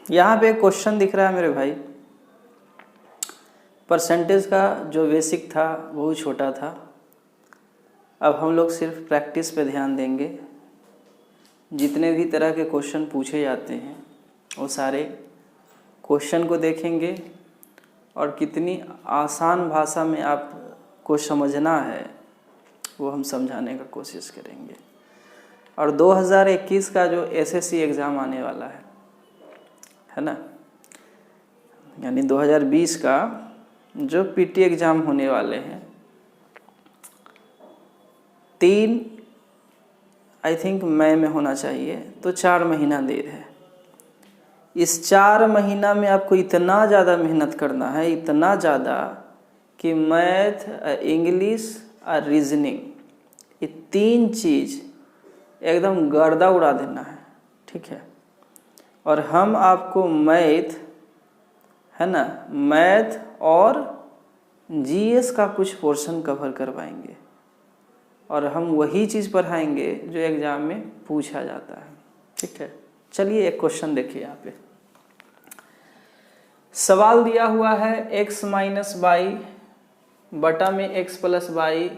यहाँ पे क्वेश्चन दिख रहा है मेरे भाई, परसेंटेज का जो बेसिक था वो छोटा था। अब हम लोग सिर्फ प्रैक्टिस पे ध्यान देंगे। जितने भी तरह के क्वेश्चन पूछे जाते हैं वो सारे क्वेश्चन को देखेंगे और कितनी आसान भाषा में आपको समझना है वो हम समझाने का कोशिश करेंगे। और 2021 का जो एसएससी एग्ज़ाम आने वाला है ना, यानी 2020 का जो पीटी एग्ज़ाम होने वाले हैं, 3 आई थिंक मई में होना चाहिए, तो 4 महीना देर है। इस 4 महीना में आपको इतना ज़्यादा मेहनत करना है, इतना ज़्यादा कि मैथ, इंग्लिश और रीजनिंग, ये 3 चीज़ एकदम गर्दा उड़ा देना है, ठीक है। और हम आपको मैथ, है ना, मैथ और जीएस का कुछ पोर्शन कवर करवाएंगे और हम वही चीज़ पढ़ाएंगे जो एग्ज़ाम में पूछा जाता है, ठीक है। चलिए एक क्वेश्चन देखिए यहाँ पे। सवाल दिया हुआ है x माइनस वाई बटा में x plus y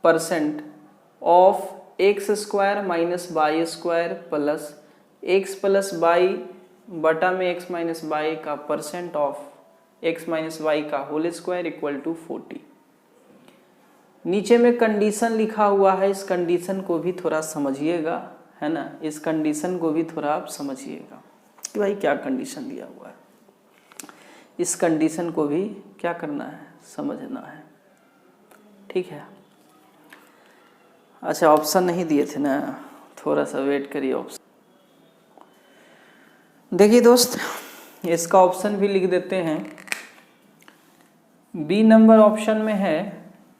percent of x square minus y square plus x plus y बटा में x माइनस वाई का percent of x minus y का होल स्क्वायर इक्वल टू 40। नीचे में कंडीशन लिखा हुआ है, इस कंडीशन को भी थोड़ा समझिएगा, है ना। इस कंडीशन को भी थोड़ा आप समझिएगा कि भाई क्या कंडीशन दिया हुआ है। इस कंडीशन को भी क्या करना है, समझना है, ठीक है। अच्छा, ऑप्शन नहीं दिए थे ना, थोड़ा सा वेट करिए। ऑप्शन देखिए दोस्त, इसका ऑप्शन भी लिख देते हैं। बी नंबर ऑप्शन में है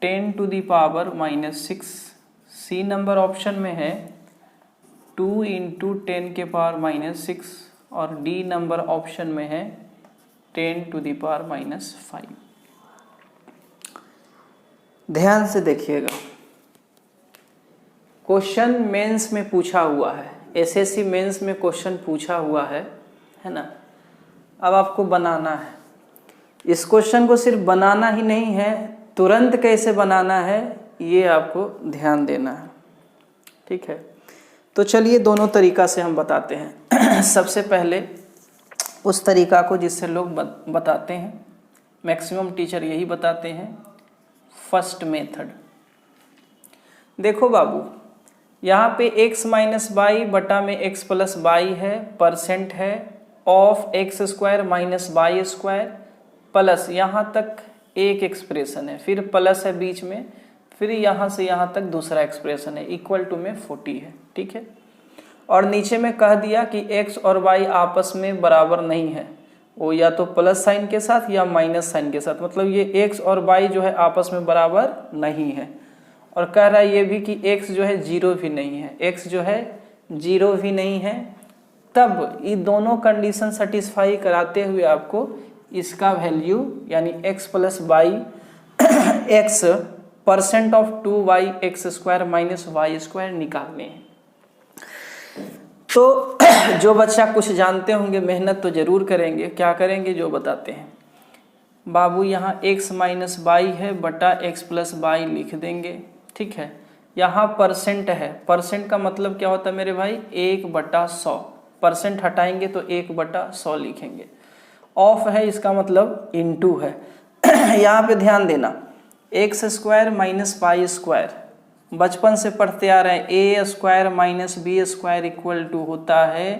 10 to the power minus 6, C number option में है 2 इंटू 10 के पावर माइनस 6 और डी नंबर ऑप्शन में है 10 टू दी पावर माइनस 5। ध्यान से देखिएगा, क्वेश्चन मेंस में पूछा हुआ है, एसएससी मेंस में क्वेश्चन पूछा हुआ है ना। अब आपको बनाना है। इस क्वेश्चन को सिर्फ बनाना ही नहीं है, तुरंत कैसे बनाना है ये आपको ध्यान देना है, ठीक है। तो चलिए दोनों तरीका से हम बताते हैं। सबसे पहले उस तरीका को जिससे लोग बताते हैं, मैक्सिमम टीचर यही बताते हैं, फर्स्ट मेथड। देखो बाबू, यहाँ पे x माइनस वाई बटा में x प्लस वाई है, परसेंट है of x square minus y square plus यहाँ तक एक एक्सप्रेशन है, फिर प्लस है बीच में, फिर यहाँ से यहाँ तक दूसरा एक्सप्रेशन है, इक्वल टू में 40 है, ठीक है। और नीचे में कह दिया कि x और y आपस में बराबर नहीं है, वो या तो प्लस साइन के साथ या माइनस साइन के साथ, मतलब ये x और y जो है आपस में बराबर नहीं है। और कह रहा है ये भी कि x जो है 0 भी नहीं है, x जो है 0 भी नहीं है। तब ये दोनों कंडीशन सेटिस्फाई कराते हुए आपको इसका वैल्यू यानी x plus y x percent of 2y x square minus y square निकालने हैं। तो जो बच्चा कुछ जानते होंगे मेहनत तो जरूर करेंगे। क्या करेंगे, जो बताते हैं। बाबू यहाँ x माइनस वाई है बटा x प्लस वाई लिख देंगे, ठीक है। यहाँ परसेंट है, परसेंट का मतलब क्या होता है मेरे भाई, 1/100। परसेंट हटाएंगे तो 1/100 लिखेंगे। ऑफ है, इसका मतलब इनटू है। यहाँ पे ध्यान देना, x square minus y square बचपन से पढ़ते आ रहे हैं, a square minus b square equal to होता है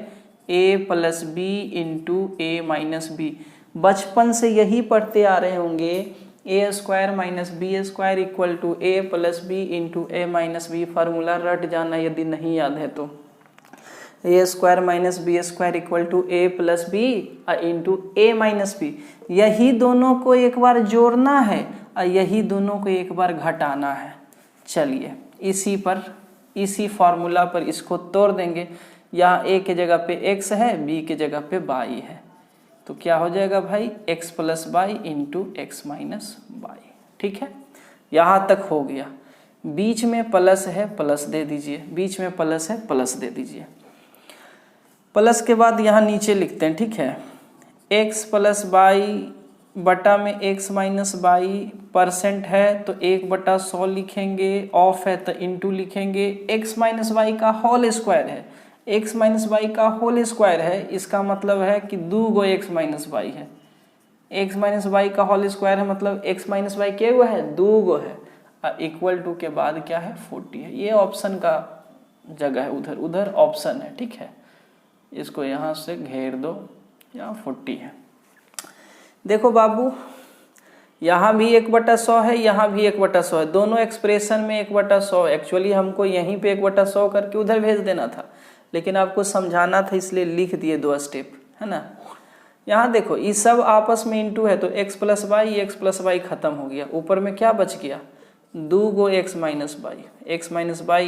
a plus b into a minus b. बचपन से यही पढ़ते आ रहे होंगे, a square minus b square equal to a plus b into a minus b. Formula रट जाना यदि नहीं याद है तो। A square minus b square equal to a plus b into a minus B. यही दोनों को एक बार जोड़ना है और यही दोनों को एक बार घटाना है। चलिए इसी फार्मूला पर इसको तोड़ देंगे। यहाँ ए के जगह पे x है, b के जगह पे y है, तो क्या हो जाएगा भाई, x plus y into x minus y, ठीक है। यहाँ तक हो गया। बीच में प्लस है, प्लस दे दीजिए, बीच में प्लस है, प्लस दे दीजिए। प्लस के बाद यहाँ नीचे लिखते हैं, ठीक है। x प्लस वाई बटा में x माइनस वाई परसेंट है तो 1/100 लिखेंगे, ऑफ है तो इंटू लिखेंगे। x माइनस वाई का होल स्क्वायर है, x माइनस वाई का होल स्क्वायर है, इसका मतलब है कि 2 गो x माइनस वाई है। x माइनस वाई का होल स्क्वायर है मतलब x माइनस वाई क्या हुआ है, 2 गो है। इक्वल टू के बाद क्या है, 40 है। ये ऑप्शन का जगह है, उधर उधर ऑप्शन है, ठीक है। इसको यहाँ से घेर दो, यहाँ 40 है। देखो बाबू, यहाँ भी 1/100 है, यहाँ भी 1/100 है, दोनों एक्सप्रेशन में 1/100। एक्चुअली हमको यहीं पे 1/100 करके उधर भेज देना था, लेकिन आपको समझाना था इसलिए लिख दिए 2 स्टेप, है ना। यहाँ देखो ये सब आपस में इंटू है तो x प्लस वाई खत्म हो गया। ऊपर में क्या बच गया, 2 गो x minus y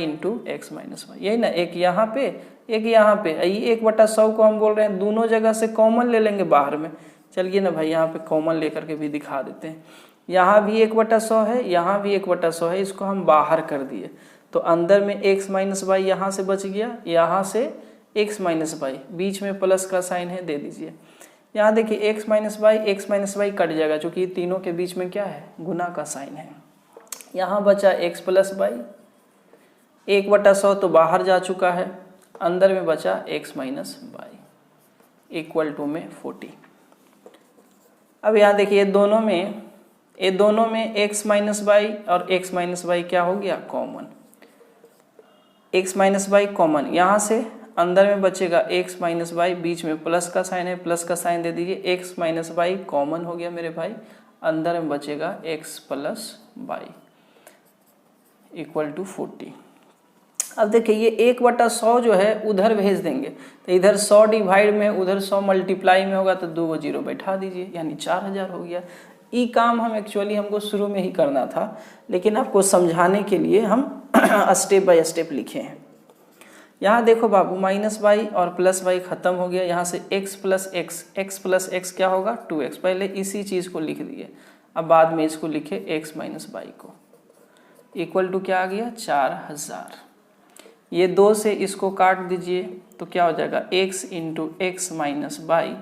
into x minus y, यही ना। एक यहाँ पे एक यहाँ पे, ये 1/100 को हम बोल रहे हैं दोनों जगह से कॉमन ले लेंगे बाहर में। चलिए ना भाई, यहाँ पे कॉमन लेकर के भी दिखा देते हैं। यहाँ भी 1/100 है, यहाँ भी 1/100 है, इसको हम बाहर कर दिए तो अंदर में x माइनस वाई यहाँ से बच गया, यहाँ से x माइनस वाई, बीच में प्लस का साइन है, दे दीजिए। यहाँ देखिए x माइनस वाई कट जाएगा, क्योंकि तीनों के बीच में क्या है, गुना का साइन है। यहाँ बचा x प्लस वाई, 1/100 तो बाहर जा चुका है, अंदर में बचा x minus y equal to में 40। अब यहाँ देखिए ये दोनों में x माइनस वाई और x माइनस वाई क्या हो गया, common. x minus y common, यहाँ से अंदर में बचेगा x माइनस वाई, बीच में प्लस का साइन है, प्लस का साइन दे दीजिए। x माइनस वाई कॉमन हो गया मेरे भाई, अंदर में बचेगा x plus y equal to 40। अब देखिए ये 1/100 जो है उधर भेज देंगे तो इधर 100 डिवाइड में, उधर 100 मल्टीप्लाई में होगा तो 2 गो 0 बैठा दीजिए, यानी 4000 हो गया। ये काम हम एक्चुअली हमको शुरू में ही करना था, लेकिन आपको समझाने के लिए हम स्टेप बाय स्टेप लिखे हैं। यहाँ देखो बाबू, माइनस वाई और प्लस वाई खत्म हो गया, यहाँ से x प्लस एक्स क्या होगा, 2x। पहले इसी चीज़ को लिख दिए, अब बाद में इसको लिखे x माइनस वाई को, इक्वल टू क्या आ गया, 4000। ये 2 से इसको काट दीजिए तो क्या हो जाएगा, x into x minus y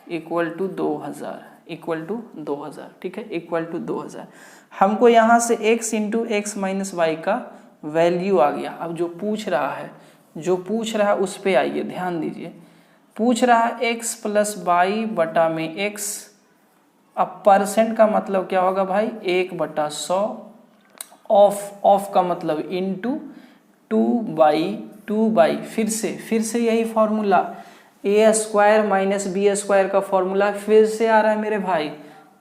equal to 2000, ठीक है, इक्वल टू 2000। हमको यहाँ से x into x minus y का वैल्यू आ गया। अब जो पूछ रहा है उस पे आइए, ध्यान दीजिए। पूछ रहा है x प्लस वाई बटा में x, अब परसेंट का मतलब क्या होगा भाई, 1/100, ऑफ का मतलब इंटू 2/2, फिर से यही formula, a square minus b square का फॉर्मूला फिर से आ रहा है मेरे भाई।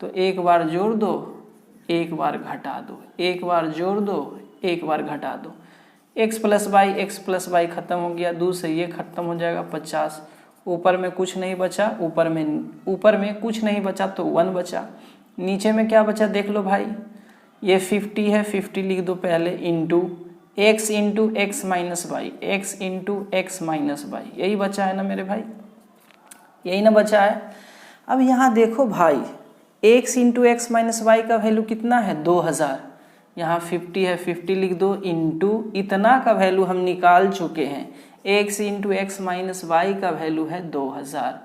तो एक बार जोड़ दो, एक बार घटा दो, एक बार जोड़ दो, एक बार घटा दो। x प्लस वाई खत्म हो गया, 2 से ये खत्म हो जाएगा, 50। ऊपर में कुछ नहीं बचा, ऊपर में कुछ नहीं बचा तो 1 बचा। नीचे में क्या बचा देख लो भाई, ये 50 है, 50 लिख दो पहले, into x into x minus y, x into x minus y, यही बचा है ना मेरे भाई, यही ना बचा है। अब यहाँ देखो भाई, x into x minus y का वैल्यू कितना है, 2000। यहाँ 50 है, 50 लिख दो, इंटू इतना का वैल्यू हम निकाल चुके हैं, x into x minus y का वैल्यू है 2000।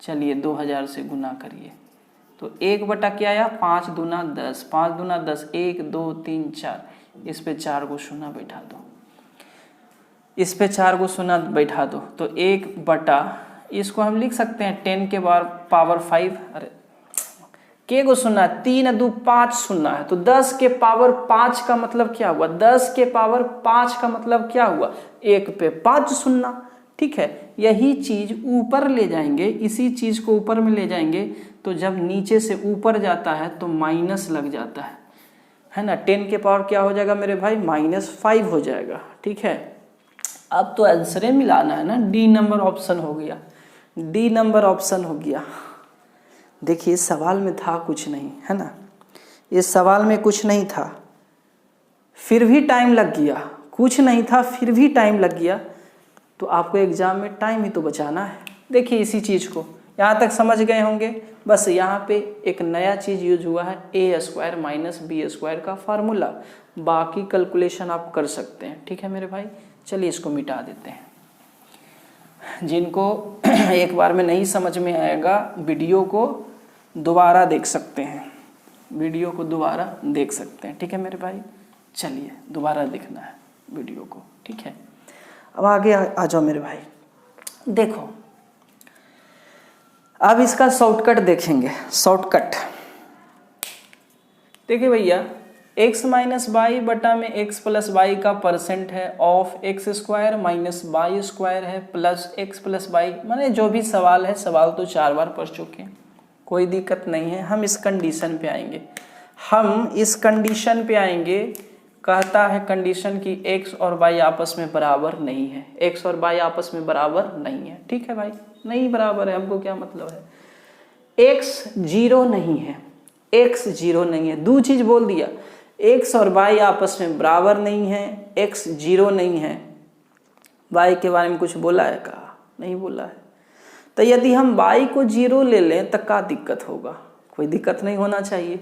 चलिए 2000 से गुना करिए तो 1 बटा क्या आया, 5 दूना 10, 5 दूना 10, 1 2 3 4, इस पे 4 को शून्य बैठा दो, इस पे 4 को शून्य बैठा दो तो 1 बटा, इसको हम लिख सकते हैं 10 के पावर 5, अरे के को शून्य, 3 2 5 शून्य है तो 10 के पावर 5 का मतलब क्या हुआ, 10 के पावर 5 का मतलब क्या हुआ, 1 पे 5 शून्य, ठीक है। यही चीज ऊपर ले जाएंगे, इसी चीज को ऊपर में ले जाएंगे तो जब नीचे से ऊपर जाता है तो माइनस लग जाता है ना। 10 के पावर क्या हो जाएगा मेरे भाई, -5 हो जाएगा, ठीक है। अब तो आंसर मिलाना है ना, डी नंबर ऑप्शन हो गया, डी नंबर ऑप्शन हो गया। देखिए सवाल में था कुछ नहीं, है ना, इस सवाल में कुछ नहीं था, फिर भी टाइम लग गया, कुछ नहीं था फिर भी टाइम लग गया, तो आपको एग्जाम में टाइम ही तो बचाना है। देखिए इसी चीज़ को यहाँ तक समझ गए होंगे, बस यहाँ पे एक नया चीज़ यूज हुआ है, a square minus b square का फार्मूला, बाकी कैलकुलेशन आप कर सकते हैं, ठीक है मेरे भाई। चलिए इसको मिटा देते हैं। जिनको एक बार में नहीं समझ में आएगा वीडियो को दोबारा देख सकते हैं, वीडियो को दोबारा देख सकते हैं। ठीक है मेरे भाई, चलिए दोबारा देखना है वीडियो को। ठीक है, अब आगे आ जाओ मेरे भाई। देखो अब इसका शॉर्टकट देखेंगे। शॉर्टकट देखिए भैया, x माइनस वाई बटा में x प्लस वाई का परसेंट है of x square minus y square है प्लस x प्लस वाई। माने जो भी सवाल है, सवाल तो 4 बार पढ़ चुके हैं, कोई दिक्कत नहीं है। हम इस कंडीशन पे आएंगे, हम इस कंडीशन पे आएंगे। कहता है कंडीशन की x और y आपस में बराबर नहीं है, x और y आपस में बराबर नहीं है। ठीक है भाई, नहीं बराबर है, हमको क्या मतलब है, x 0 नहीं है, x 0 नहीं है। दो चीज बोल दिया, x और y आपस में बराबर नहीं है, x 0 नहीं है। y के बारे में कुछ बोला है का? नहीं बोला है। तो यदि हम y को 0 ले लें तो क्या दिक्कत होगा? कोई दिक्कत नहीं होना चाहिए।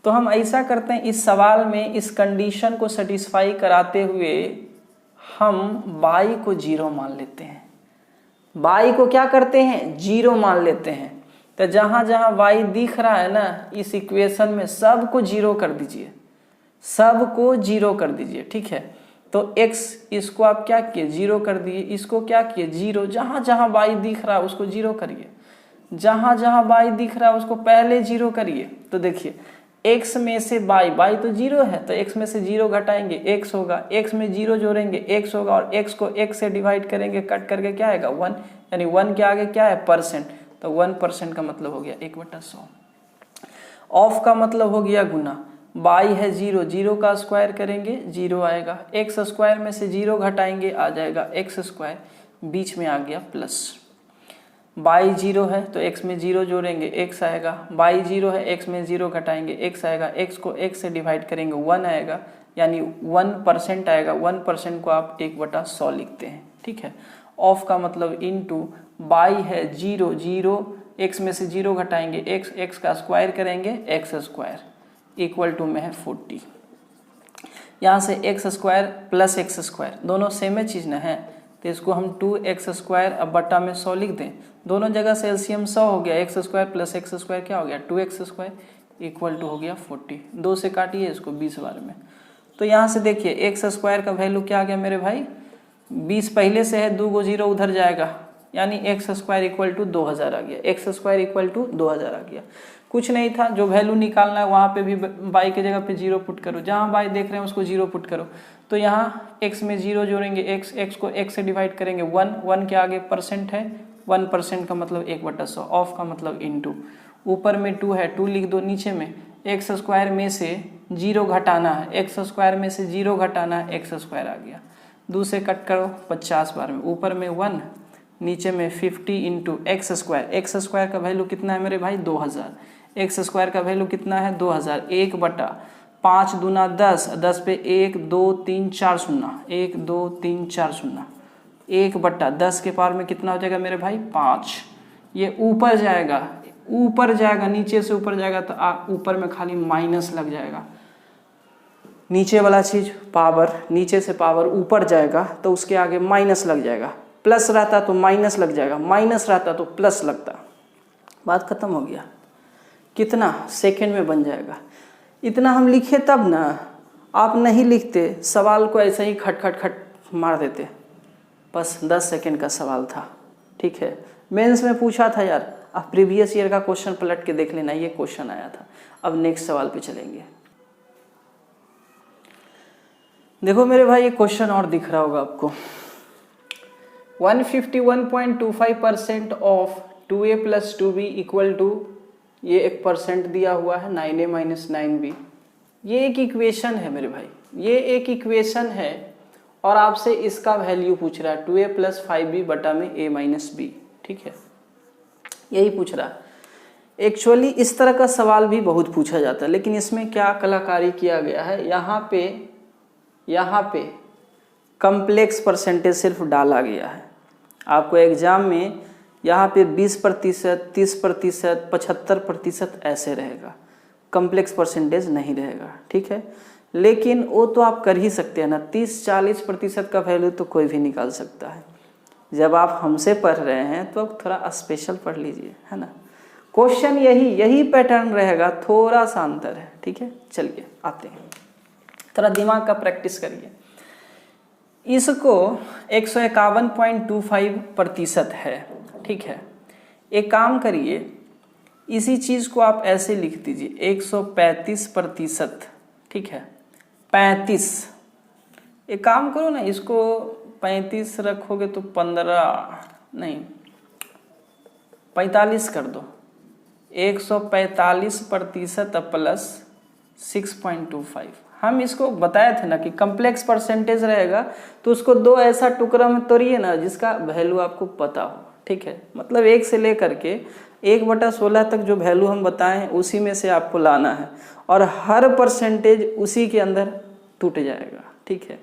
तो हम ऐसा करते हैं, इस सवाल में इस कंडीशन को सेटिस्फाई कराते हुए हम y को 0 मान लेते हैं। y को क्या करते हैं? 0 मान लेते हैं। तो जहां जहां y दिख रहा है ना इस इक्वेशन में, सबको 0 कर दीजिए, सबको 0 कर दीजिए। ठीक है, तो x इसको आप क्या किए? 0 कर दिए। इसको क्या किए? 0। जहां जहां y दिख रहा है उसको 0 करिए, जहां जहां y दिख रहा है उसको पहले 0 करिए। तो देखिए x में से y तो 0 है, तो x में से 0 घटाएंगे x होगा, x में 0 जोड़ेंगे x होगा, और x को x से डिवाइड करेंगे, कट करके क्या आएगा? 1। यानी 1 के आगे क्या है? परसेंट। तो 1% का मतलब हो गया 1/100। ऑफ का मतलब हो गया गुना। y है 0, 0 का स्क्वायर करेंगे 0 आएगा, x स्क्वायर में से 0 घटाएंगे आ जाएगा x स्क्वायर, बीच में आ गया प्लस। y 0 है तो x में 0 जोड़ेंगे x आएगा, y 0 है x में 0 घटाएंगे x आएगा, x को x से डिवाइड करेंगे 1 आएगा, यानी 1% आएगा। 1% को आप 1/100 लिखते हैं। ठीक है, ऑफ का मतलब इनटू y है 0, 0 x में से 0 घटाएंगे x का स्क्वायर करेंगे x स्क्वायर इक्वल टू में है 40। यहाँ से x square plus x square दोनों सेम ही चीज़ ना है, तो इसको हम 2x स्क्वायर अब बटा में 100 लिख दें। दोनों जगह से एलसीएम 100 हो गया, x square plus x square क्या हो गया? 2x स्क्वायर इक्वल टू हो गया 40। 2 से काटिए इसको 20 बार में। तो यहाँ से देखिए x स्क्वायर का वैल्यू क्या आ गया मेरे भाई? 20 पहले से है, 2 को 0 उधर जाएगा, यानी x स्क्वायर इक्वल टू 2000 आ गया। x स्क्वायर इक्वल टू 2000 आ गया। कुछ नहीं था, जो वैल्यू निकालना है वहाँ पे भी y के जगह पे 0 पुट करो, जहाँ y देख रहे हैं उसको 0 पुट करो। तो यहाँ x में 0 जोड़ेंगे, x को x से डिवाइड करेंगे 1 के आगे परसेंट है, 1% का मतलब 1/100। ऑफ का मतलब इनटू, ऊपर में 2 है 2 लिख दो, नीचे में x स्क्वायर में से 0 घटाना है, x स्क्वायर में से 0 घटाना है, x स्क्वायर आ गया। 2 से कट करो 50 बार में, ऊपर में 1 नीचे में 50 इंटू x स्क्वायर का वैल्यू कितना है मेरे भाई? 2000। x स्क्वायर का वैल्यू कितना है? 2000। 1/5 दूना 10, 10 पे 1 2 3 4 शून्य, 1 2 3 4 शून्य, 1/10 के पावर में कितना हो जाएगा मेरे भाई? 5। ये ऊपर जाएगा, ऊपर जाएगा, नीचे से ऊपर जाएगा तो ऊपर में खाली माइनस लग जाएगा। नीचे वाला चीज पावर, नीचे से पावर ऊपर जाएगा तो उसके आगे माइनस लग जाएगा। प्लस रहता तो माइनस लग जाएगा, माइनस रहता तो प्लस लगता। बात खत्म हो गया। कितना सेकंड में बन जाएगा। इतना हम लिखे तब ना, आप नहीं लिखते, सवाल को ऐसे ही खट खट खट मार देते। बस 10 सेकंड का सवाल था। ठीक है, मेंस में पूछा था यार, आप प्रीवियस ईयर का क्वेश्चन पलट के देख लेना, ये क्वेश्चन आया था। अब नेक्स्ट सवाल पे चलेंगे। देखो मेरे भाई, ये क्वेश्चन और दिख रहा होगा आपको। 151.25% of 2a plus 2b equal to, ये एक परसेंट दिया हुआ है 9a माइनस 9b। ये एक इक्वेशन है मेरे भाई, ये एक इक्वेशन है और आपसे इसका वैल्यू पूछ रहा है 2a प्लस 5b बटा में a माइनस b। ठीक है, यही पूछ रहा है। एक्चुअली इस तरह का सवाल भी बहुत पूछा जाता है, लेकिन इसमें क्या कलाकारी किया गया है, यहाँ पे कम्प्लेक्स परसेंटेज सिर्फ डाला गया है। आपको एग्जाम में यहाँ पे 20%, 30%, 75% ऐसे रहेगा, कम्प्लेक्स परसेंटेज नहीं रहेगा। ठीक है, लेकिन वो तो आप कर ही सकते हैं ना, 30-40% का वैल्यू तो कोई भी निकाल सकता है। जब आप हमसे पढ़ रहे हैं तो अब थोड़ा स्पेशल पढ़ लीजिए, है ना। क्वेश्चन यही पैटर्न रहेगा, थोड़ा सा अंतर है, ठीक है। चलिए आते हैं, थोड़ा दिमाग का प्रैक्टिस करिए। इसको 151.25% है, ठीक है। एक काम करिए, इसी चीज़ को आप ऐसे लिख दीजिए 135%, ठीक है। 35, एक काम करो ना, इसको 35 रखोगे तो 15 नहीं 45 कर दो। 145% प्लस 6.25। हम इसको बताए थे ना कि कम्प्लेक्स परसेंटेज रहेगा तो उसको दो ऐसा टुकड़ा में तोड़िए ना जिसका वैल्यू आपको पता हो, ठीक है। मतलब 1 से लेकर के 1/16 तक जो वैल्यू हम बताए हैं उसी में से आपको लाना है, और हर परसेंटेज उसी के अंदर टूट जाएगा, ठीक है।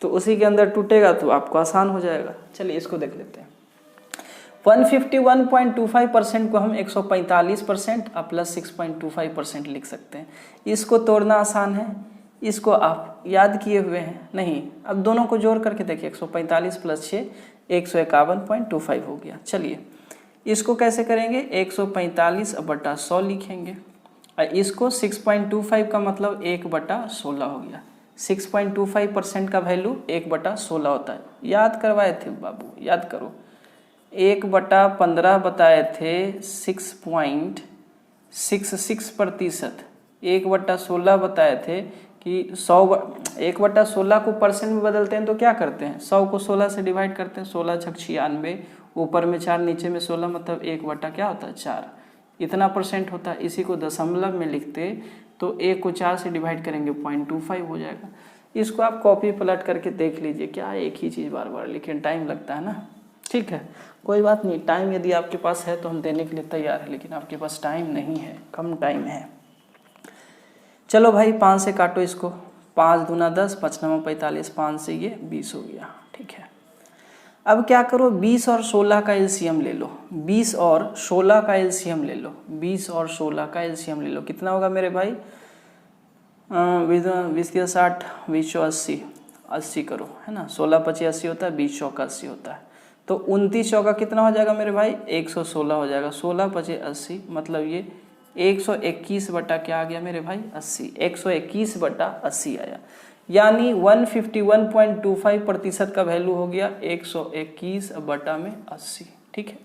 तो उसी के अंदर टूटेगा तो आपको आसान हो जाएगा। चलिए इसको देख लेते हैं। 151.25% को हम 145% और प्लस 6.25% लिख सकते हैं। इसको तोड़ना आसान है, इसको आप याद किए हुए हैं नहीं। अब दोनों को जोड़ करके देखिए, 145 प्लस 6 151.25 हो गया। चलिए इसको कैसे करेंगे, 145/100 लिखेंगे, और इसको 6.25 का मतलब 1/16 हो गया। 6.25% का वैल्यू 1/16 होता है। याद करवाए थे बाबू, याद करो। 1/15 बताए थे 6.66%। 1/16 बताए थे कि 1/16 को परसेंट में बदलते हैं तो क्या करते हैं, 100 को 16 से डिवाइड करते हैं। 16 छक 96, ऊपर में 4 नीचे में 16, मतलब 1/ क्या होता है 4, इतना परसेंट होता है। इसी को दशमलव में लिखते तो 1 को 4 से डिवाइड करेंगे 0.25 हो जाएगा। इसको आप कॉपी पलट करके देख लीजिए, क्या एक ही चीज़ बार बार लिखें, टाइम लगता है ना, ठीक है। कोई बात नहीं, टाइम यदि आपके पास है तो हम देने के लिए तैयार है, लेकिन आपके पास टाइम नहीं है, कम टाइम है। चलो भाई 5 से काटो इसको, 5 दूना 10, 5 9 45, 5 से ये 20 हो गया, ठीक है। अब क्या करो, 20 और 16 का एलसीएम ले लो। 20 और 16 का एलसीएम ले लो। 20 और 16 का एलसीएम ले लो। कितना होगा मेरे भाई, 20 के 60, 20 80, 80 करो, है ना। 16 25 80 होता है, 20 चौका 80 होता है, तो 29 चौका कितना हो जाएगा मेरे भाई, 116 हो जाएगा। 16 25 80, मतलब ये 121 बटा क्या आ गया मेरे भाई, 80। 121 बटा 80 आया, यानी 151.25% का वैल्यू हो गया 121 बटा में 80, ठीक है।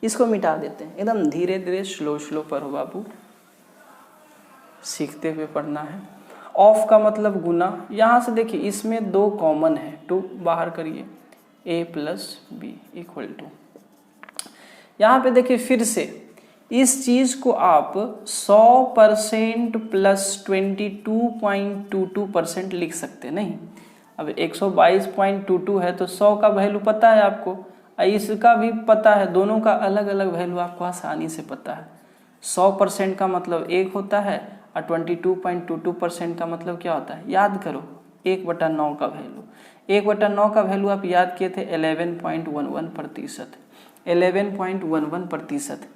इसको मिटा देते हैं, एकदम धीरे धीरे स्लो पढ़ो बाबू, सीखते हुए पढ़ना है। ऑफ का मतलब गुना, यहाँ से देखिए इसमें 2 कॉमन है, 2 बाहर करिए, a plus b equal to, यहाँ पे देखिए फिर से इस चीज़ को आप 100% प्लस 22.22% लिख सकते नहीं। अब 122.22 है तो 100 का वैल्यू पता है आपको, इसका भी पता है, दोनों का अलग अलग वैल्यू आपको आसानी से पता है। 100% का मतलब 1 होता है और 22.22% का मतलब क्या होता है, याद करो 1/9 का वैल्यू। 1/9 का वैल्यू आप याद किए थे 11.11%, 11.11%।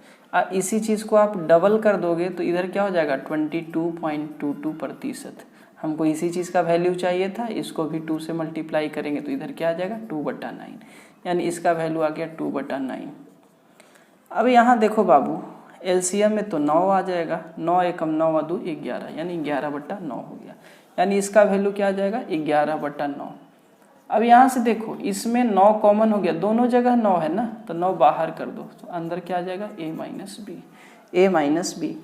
इसी चीज़ को आप डबल कर दोगे तो इधर क्या हो जाएगा 22.22%। हमको इसी चीज़ का वैल्यू चाहिए था, इसको भी 2 से मल्टीप्लाई करेंगे तो इधर क्या आ जाएगा 2/9, यानी इसका वैल्यू आ गया 2/9। अब यहाँ देखो बाबू, एलसीएम में तो 9 आ जाएगा, 9 एकम 9 और 2 11, यानी 11/9 हो गया, यानी इसका वैल्यू क्या आ जाएगा 11/9। अब यहाँ से देखो इसमें 9 कॉमन हो गया, दोनों जगह 9 है ना, तो 9 बाहर कर दो तो अंदर क्या आ जाएगा a minus b.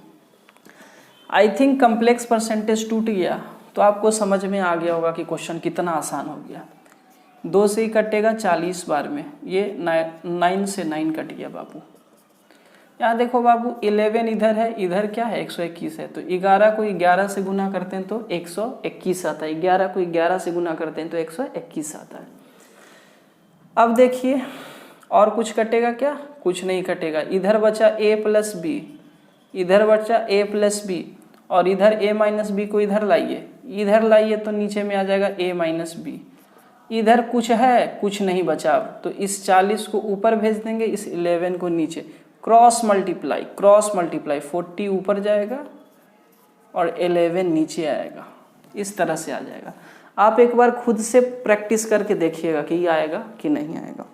I think complex percentage टूट गया तो आपको समझ में आ गया होगा कि क्वेश्चन कितना आसान हो गया। 2 से ही कटेगा 40 बार में, ये 9 से 9 कट गया बाबू। यहाँ देखो बाबू 11 इधर है, इधर क्या है 121 है, तो 11 को 11 से गुना करते हैं तो 121 आता है। 11 को 11 से गुना करते हैं तो 121 आता है। अब देखिए और कुछ कटेगा क्या, कुछ नहीं कटेगा। इधर बचा a प्लस बी, इधर बचा a प्लस बी, और इधर a माइनस बी को इधर लाइए तो नीचे में आ जाएगा a माइनस बी। इधर कुछ है, कुछ नहीं बचा, तो इस 40 को ऊपर भेज देंगे, इस 11 को नीचे, क्रॉस मल्टीप्लाई 40 ऊपर जाएगा और 11 नीचे आएगा, इस तरह से आ जाएगा। आप एक बार खुद से प्रैक्टिस करके देखिएगा कि ये आएगा कि नहीं आएगा।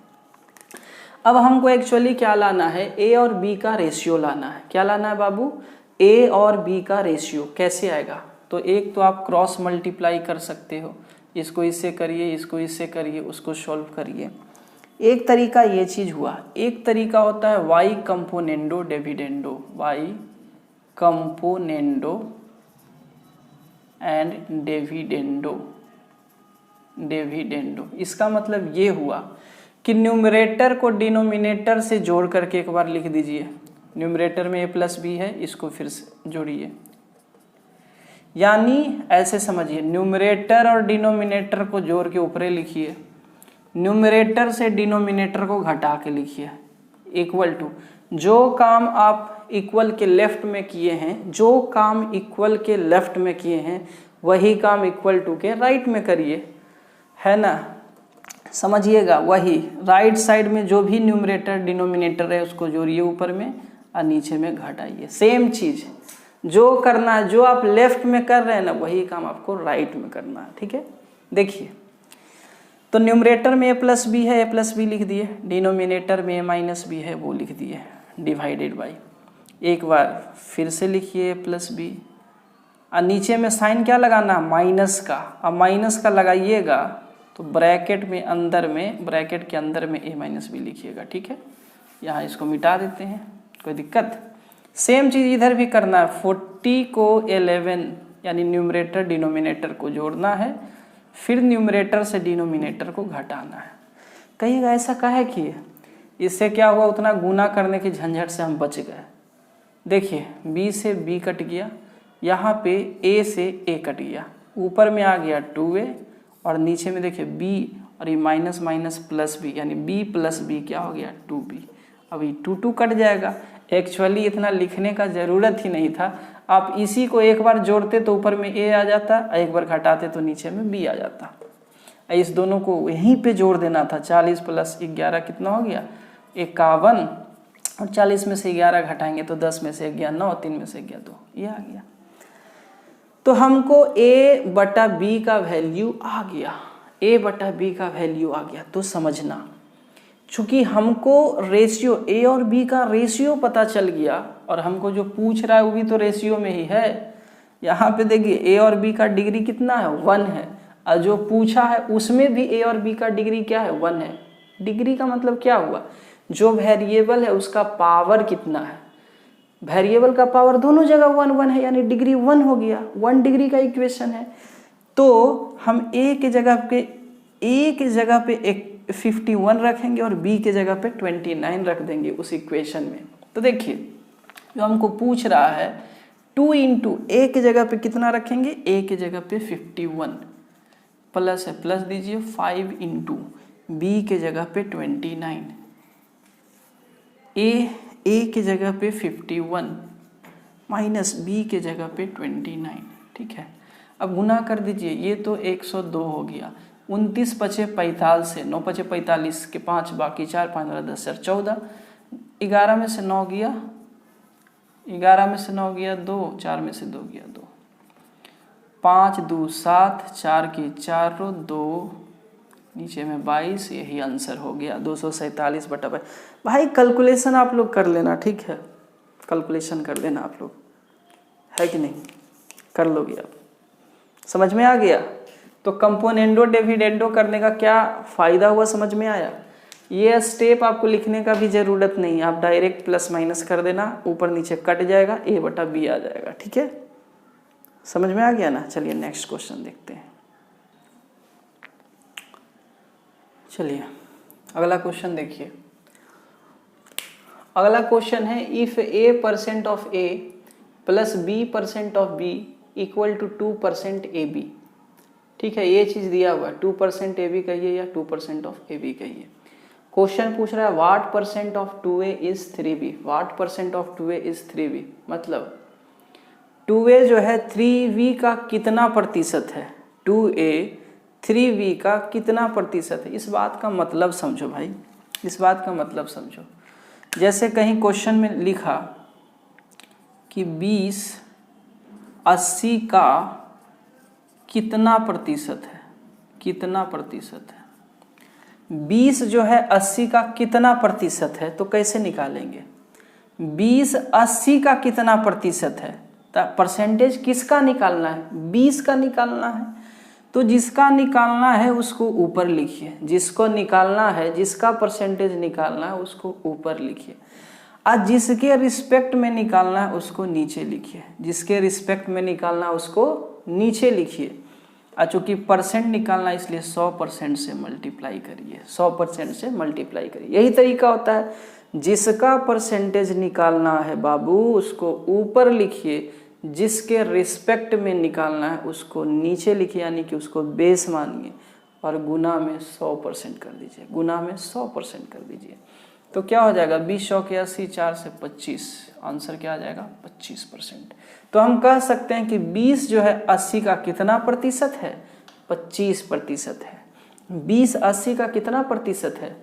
अब हमको एक्चुअली क्या लाना है, ए और बी का रेशियो लाना है। क्या लाना है बाबू, ए और बी का रेशियो। कैसे आएगा, तो एक तो आप क्रॉस मल्टीप्लाई कर सकते हो, इसको इससे करिए, इसको इससे करिए, उसको सॉल्व करिए। एक तरीका ये चीज हुआ, एक तरीका होता है by componendo dividendo, by componendo and dividendo. इसका मतलब ये हुआ कि न्यूमरेटर को डिनोमिनेटर से जोड़ करके एक बार लिख दीजिए। न्यूमरेटर में a प्लस बी है, इसको फिर से जोड़िए, यानी ऐसे समझिए, न्यूमरेटर और डिनोमिनेटर को जोड़ के ऊपरे लिखिए, न्यूमरेटर से डिनोमिनेटर को घटा के लिखिए, इक्वल टू जो काम आप इक्वल के लेफ्ट में किए हैं, जो काम इक्वल के लेफ्ट में किए हैं वही काम इक्वल टू के राइट में करिए, है ना। समझिएगा, वही राइट साइड में जो भी न्यूमरेटर डिनोमिनेटर है उसको जोड़िए ऊपर में और नीचे में घटाइए। सेम चीज जो करना है, जो आप लेफ्ट में कर रहे हैं ना वही काम आपको राइट में करना है, ठीक है। देखिए, तो न्यूमरेटर में a प्लस बी है, a प्लस बी लिख दिए, डिनोमिनेटर में a माइनस बी है वो लिख दिए, डिवाइडेड बाई, एक बार फिर से लिखिए a प्लस बी, और नीचे में साइन क्या लगाना, माइनस का। अब माइनस का लगाइएगा तो ब्रैकेट के अंदर में a माइनस बी लिखिएगा, ठीक है। यहाँ इसको मिटा देते हैं, कोई दिक्कत। सेम चीज इधर भी करना है, 40 को 11 यानी न्यूमरेटर डिनोमिनेटर को जोड़ना है, फिर न्यूमरेटर से डिनोमिनेटर को घटाना है। कहिएगा ऐसा काहे किए, इससे क्या हुआ, उतना गुना करने की झंझट से हम बच गए। देखिए, b से b कट गया, यहाँ पे a से a कट गया, ऊपर में आ गया 2a और नीचे में देखिए b और ये माइनस माइनस प्लस b, यानी b प्लस b क्या हो गया 2b। अभी 2 कट जाएगा। एक्चुअली इतना लिखने का ज़रूरत ही नहीं था, आप इसी को एक बार जोड़ते तो ऊपर में a आ जाता, एक बार घटाते तो नीचे में b आ जाता। इस दोनों को यहीं पे जोड़ देना था। 40 प्लस 11 कितना हो गया, 51, और 40 में से 11 घटाएंगे तो 10 में से 11 9, 3 में से 11 2, ये आ गया। तो हमको a बटा b का वैल्यू आ गया, a बटा b का वैल्यू आ गया। तो समझना, चूंकि हमको रेशियो a और b का रेशियो पता चल गया और हमको जो पूछ रहा है वो भी तो रेशियो में ही है। यहाँ पे देखिए a और b का डिग्री कितना है, 1 है, और जो पूछा है उसमें भी a और b का डिग्री क्या है, 1 है। डिग्री का मतलब क्या हुआ, जो वेरिएबल है उसका पावर कितना है, वेरिएबल का पावर दोनों जगह 1 1 है, यानी डिग्री 1 हो गया, 1 डिग्री का इक्वेशन है। तो हम a के जगह पे एक 51 रखेंगे और b के जगह पे 29 रख देंगे उस इक्वेशन में। तो देखिए, जो हमको पूछ रहा है 2 इंटू a के जगह पे कितना रखेंगे, a के जगह पे 51 प्लस है, प्लस दीजिए 5 इंटू b के जगह पे 29, a के जगह पे 51 माइनस b के जगह पे 29, ठीक है। अब गुना कर दीजिए, ये तो 102 हो गया, 29 पचे 45 से 9 पचे 45 के 5 बाकी 4 5 10 14, 11 में से 9 गया, 11 में से 9 गया 2, 4 में से 2 गया 2, 5 2 7, 4 की 4 2, नीचे में 22, यही आंसर हो गया 247 बटा 22। भाई कैलकुलेशन आप लोग कर लेना, ठीक है, कैलकुलेशन कर लेना आप लोग, है कि नहीं, कर लोगे आप, समझ में आ गया। तो कंपोनेंडो डिविडेंडो करने का क्या फ़ायदा हुआ, समझ में आया। ये स्टेप आपको लिखने का भी ज़रूरत नहीं, आप डायरेक्ट प्लस माइनस कर देना, ऊपर नीचे कट जाएगा, a बटा b आ जाएगा, ठीक है, समझ में आ गया ना। चलिए नेक्स्ट क्वेश्चन देखते हैं। चलिए अगला क्वेश्चन देखिए। अगला क्वेश्चन है, if a% of a plus b% of b equal to 2% ab। ठीक है, ये चीज दिया हुआ है, 2% ab कहिए या 2% ऑफ ab कहिए। क्वेश्चन पूछ रहा है what percent of 2a is 3b, what percent of 2a is 3b, मतलब 2a जो है 3b का कितना प्रतिशत है, 2a 3b का कितना प्रतिशत है। इस बात का मतलब समझो भाई, इस बात का मतलब समझो। जैसे कहीं क्वेश्चन में लिखा कि 20 80 का कितना प्रतिशत है, कितना प्रतिशत है, 20 जो है 80 का कितना प्रतिशत है, तो कैसे निकालेंगे? 20 80 का कितना प्रतिशत है, तो परसेंटेज किसका निकालना है? 20 का निकालना है। तो जिसका निकालना है उसको ऊपर लिखिए, जिसको निकालना है, जिसका परसेंटेज निकालना है उसको ऊपर लिखिए। आज जिसके रिस्पेक्ट में निकालना है उसको नीचे लिखिए, जिसके रिस्पेक्ट में निकालना है उसको नीचे लिखिए। चूंकि परसेंट निकालना इसलिए 100% से मल्टीप्लाई करिए, 100% से मल्टीप्लाई करिए। यही तरीका होता है, जिसका परसेंटेज निकालना है बाबू उसको ऊपर लिखिए, जिसके रिस्पेक्ट में निकालना है उसको नीचे लिखिए, यानी कि उसको बेस मानिए और गुना में 100% कर दीजिए, गुना में 100% कर दीजिए। तो क्या हो जाएगा? 20 100 के 80, 4 से 25, आंसर क्या आ जाएगा? 25%। तो हम कह सकते हैं कि 20 जो है 80 का कितना प्रतिशत है? 25% है। 20 80 का कितना प्रतिशत है?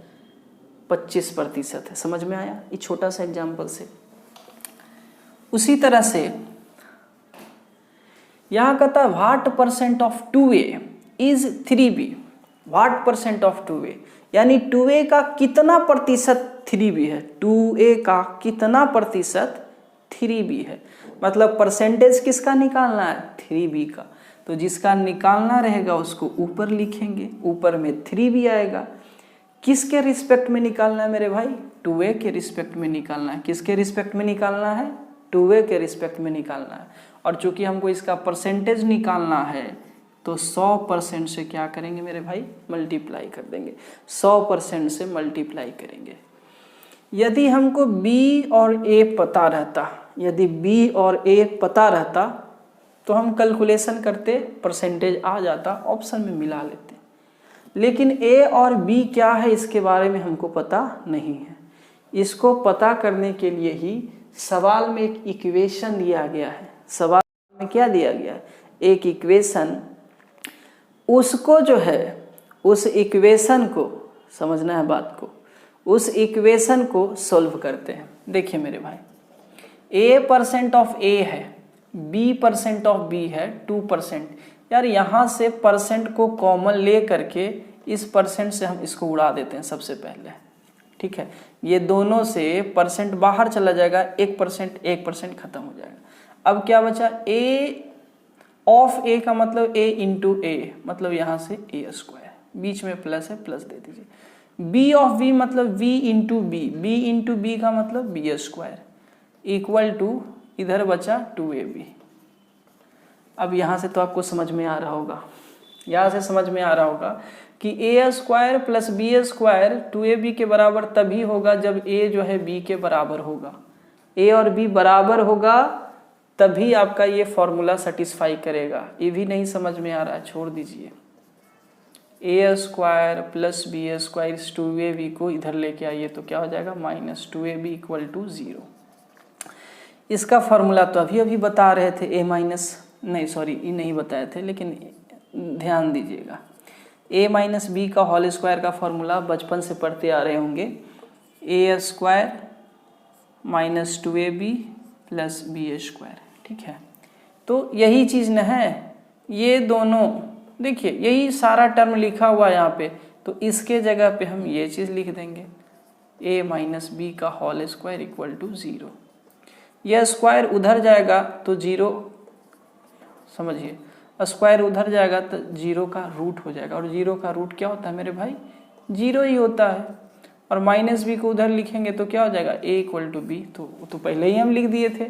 25% है। समझ में आया ये छोटा सा एग्जाम्पल से? उसी तरह से यहां कहता है what percent of 2a is 3b। What percent of 2a, यानी 2a का कितना प्रतिशत 3b है? 2a का कितना प्रतिशत 3b है? मतलब परसेंटेज किसका निकालना है? 3b का। तो जिसका निकालना रहेगा उसको ऊपर लिखेंगे, ऊपर में 3b आएगा। किसके रिस्पेक्ट में निकालना है मेरे भाई? 2a के रिस्पेक्ट में निकालना है। किसके रिस्पेक्ट में निकालना है? 2a के रिस्पेक्ट में निकालना है। और चूंकि हमको इसका परसेंटेज निकालना है तो 100% से क्या करेंगे मेरे भाई? मल्टीप्लाई कर देंगे, 100% से मल्टीप्लाई करेंगे। यदि हमको b और a पता रहता, यदि b और a पता रहता तो हम कैलकुलेशन करते, परसेंटेज आ जाता, ऑप्शन में मिला लेते। लेकिन a और b क्या है इसके बारे में हमको पता नहीं है। इसको पता करने के लिए ही सवाल में एक इक्वेशन दिया गया है। सवाल में क्या दिया गया है? एक इक्वेशन। उसको जो है, उस इक्वेशन को समझना है बात को, उस इक्वेशन को सॉल्व करते हैं। देखिए मेरे भाई, a% ऑफ a है, b% ऑफ b है 2%। यार यहाँ से परसेंट को कॉमन ले करके इस परसेंट से हम इसको उड़ा देते हैं सबसे पहले, ठीक है। ये दोनों से परसेंट बाहर चला जाएगा, 1% खत्म हो जाएगा। अब क्या बचा? a ऑफ a का मतलब a इंटू a, मतलब यहाँ से a², बीच में प्लस है, प्लस दे दीजिए। b ऑफ b मतलब v into b, b into b का मतलब b² इक्वल टू इधर बचा 2ab। अब यहाँ से तो आपको समझ में आ रहा होगा, यहाँ से समझ में आ रहा होगा कि a² प्लस b² 2ab के बराबर तभी होगा जब a जो है b के बराबर होगा। a और b बराबर होगा तभी आपका ये फॉर्मूला सेटिस्फाई करेगा। ये भी नहीं समझ में आ रहा है, छोड़ दीजिए। a² प्लस b² इस 2ab को इधर लेके आइए तो क्या हो जाएगा? -2ab equal to 0। इसका फॉर्मूला तो अभी अभी बता रहे थे, ये नहीं बताए थे, लेकिन ध्यान दीजिएगा। a - b का होल स्क्वायर का फॉर्मूला बचपन से पढ़ते आ रहे होंगे, a² - 2ab प्लस b², ठीक है। तो यही चीज़ न है, ये दोनों देखिए, यही सारा टर्म लिखा हुआ है यहाँ पे, तो इसके जगह पे हम ये चीज़ लिख देंगे, a - b का होल स्क्वायर इक्वल टू 0। यह स्क्वायर उधर जाएगा तो 0, समझिए, स्क्वायर उधर जाएगा तो 0 का रूट हो जाएगा, और 0 का रूट क्या होता है मेरे भाई? 0 ही होता है। और -b को उधर लिखेंगे तो क्या हो जाएगा? a इक्वल टू b, तो पहले ही हम लिख दिए थे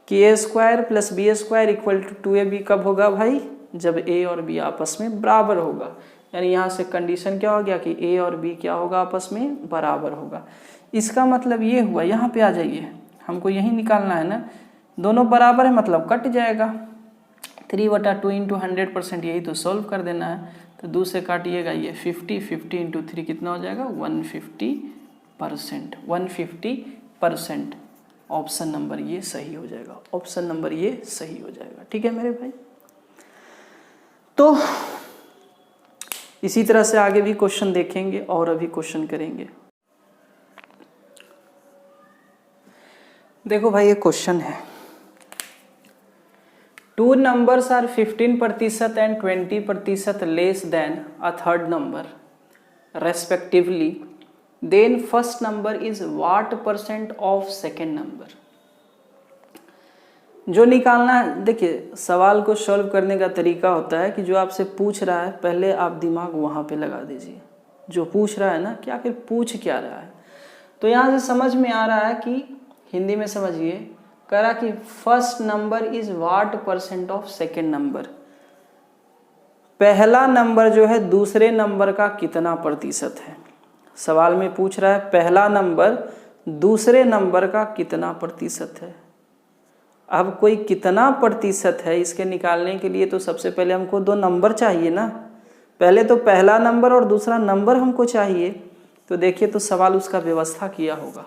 कि a² plus b² equal to 2ab कब होगा भाई? जब a और b आपस में बराबर होगा। यानी यहाँ से कंडीशन क्या हो गया कि a और b क्या होगा? आपस में बराबर होगा। इसका मतलब ये हुआ, यहाँ पे आ जाइए, हमको यही निकालना है ना, दोनों बराबर है मतलब कट जाएगा। 3/2 इंटू 100%, यही तो सॉल्व कर देना है। तो 2 से काटिएगा, ये 50 इंटू 3 कितना हो जाएगा? 150%। 150%। ऑप्शन नंबर ये सही हो जाएगा, ऑप्शन नंबर ये सही हो जाएगा, ठीक है मेरे भाई। तो इसी तरह से आगे भी क्वेश्चन देखेंगे और अभी क्वेश्चन करेंगे। देखो भाई, ये क्वेश्चन है, 2 numbers are 15% and 20% less than a third number, respectively, then first number is what % of second number. जो निकालना है, देखिए सवाल को सॉल्व करने का तरीका होता है कि जो आपसे पूछ रहा है पहले आप दिमाग वहाँ पे लगा दीजिए, जो पूछ रहा है ना कि आखिर पूछ क्या रहा है। तो यहाँ से समझ में आ रहा है कि हिंदी में समझिए, कह रहा कि first number is what % of second number. पहला नंबर जो है दूसरे नंबर का कितना प्रतिशत है। सवाल में पूछ रहा है पहला नंबर दूसरे नंबर का कितना प्रतिशत है। अब कोई कितना प्रतिशत है इसके निकालने के लिए तो सबसे पहले हमको दो नंबर चाहिए ना। पहले तो पहला नंबर और दूसरा नंबर हमको चाहिए। तो देखिए तो सवाल उसका व्यवस्था किया होगा।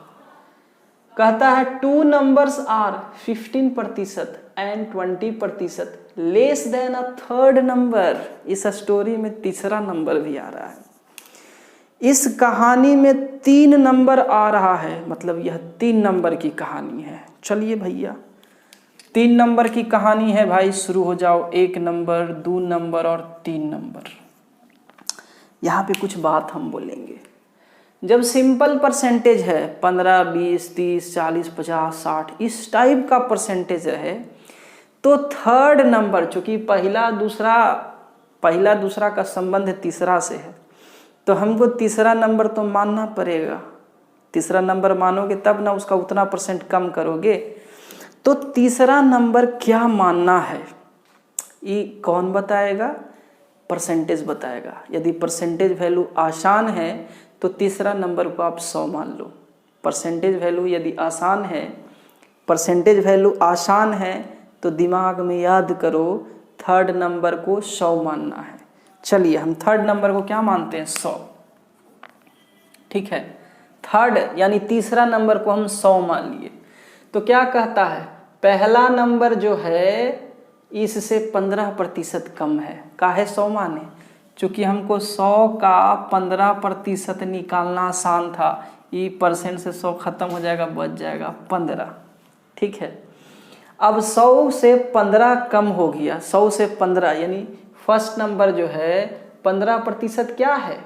कहता है 2 numbers are 15% and 20% less than a third number. इस स्टोरी में तीसरा नंबर भी आ रहा है। इस कहानी में 3 नंबर आ रहा है, मतलब यह 3 नंबर की कहानी है। चलिए भैया 3 नंबर की कहानी है भाई, शुरू हो जाओ। 1 नंबर, 2 नंबर और 3 नंबर। यहाँ पे कुछ बात हम बोलेंगे। जब सिंपल परसेंटेज है 15, 20, 30, 40, 50, 60 इस टाइप का परसेंटेज है, तो थर्ड नंबर, चूंकि पहला दूसरा का संबंध तीसरा से है, तो हमको तीसरा नंबर तो मानना पड़ेगा। तीसरा नंबर मानोगे तब ना उसका उतना % कम करोगे। तो तीसरा नंबर क्या मानना है ये कौन बताएगा? परसेंटेज बताएगा। यदि परसेंटेज वैल्यू आसान है तो तीसरा नंबर को आप 100 मान लो। परसेंटेज वैल्यू यदि आसान है, परसेंटेज वैल्यू आसान है तो दिमाग में याद करो थर्ड नंबर को 100 मानना है। चलिए हम थर्ड नंबर को क्या मानते हैं? 100। ठीक है, थर्ड यानी तीसरा नंबर को हम 100 मान लिए। तो क्या कहता है, पहला नंबर जो है इससे 15% कम है। काहे 100 माने? चूंकि हमको 100 का 15% निकालना आसान था। ये % से 100 खत्म हो जाएगा, बच जाएगा 15। ठीक है, अब 100 से 15 कम हो गया। 100 से 15 यानी फर्स्ट नंबर जो है 15% क्या है?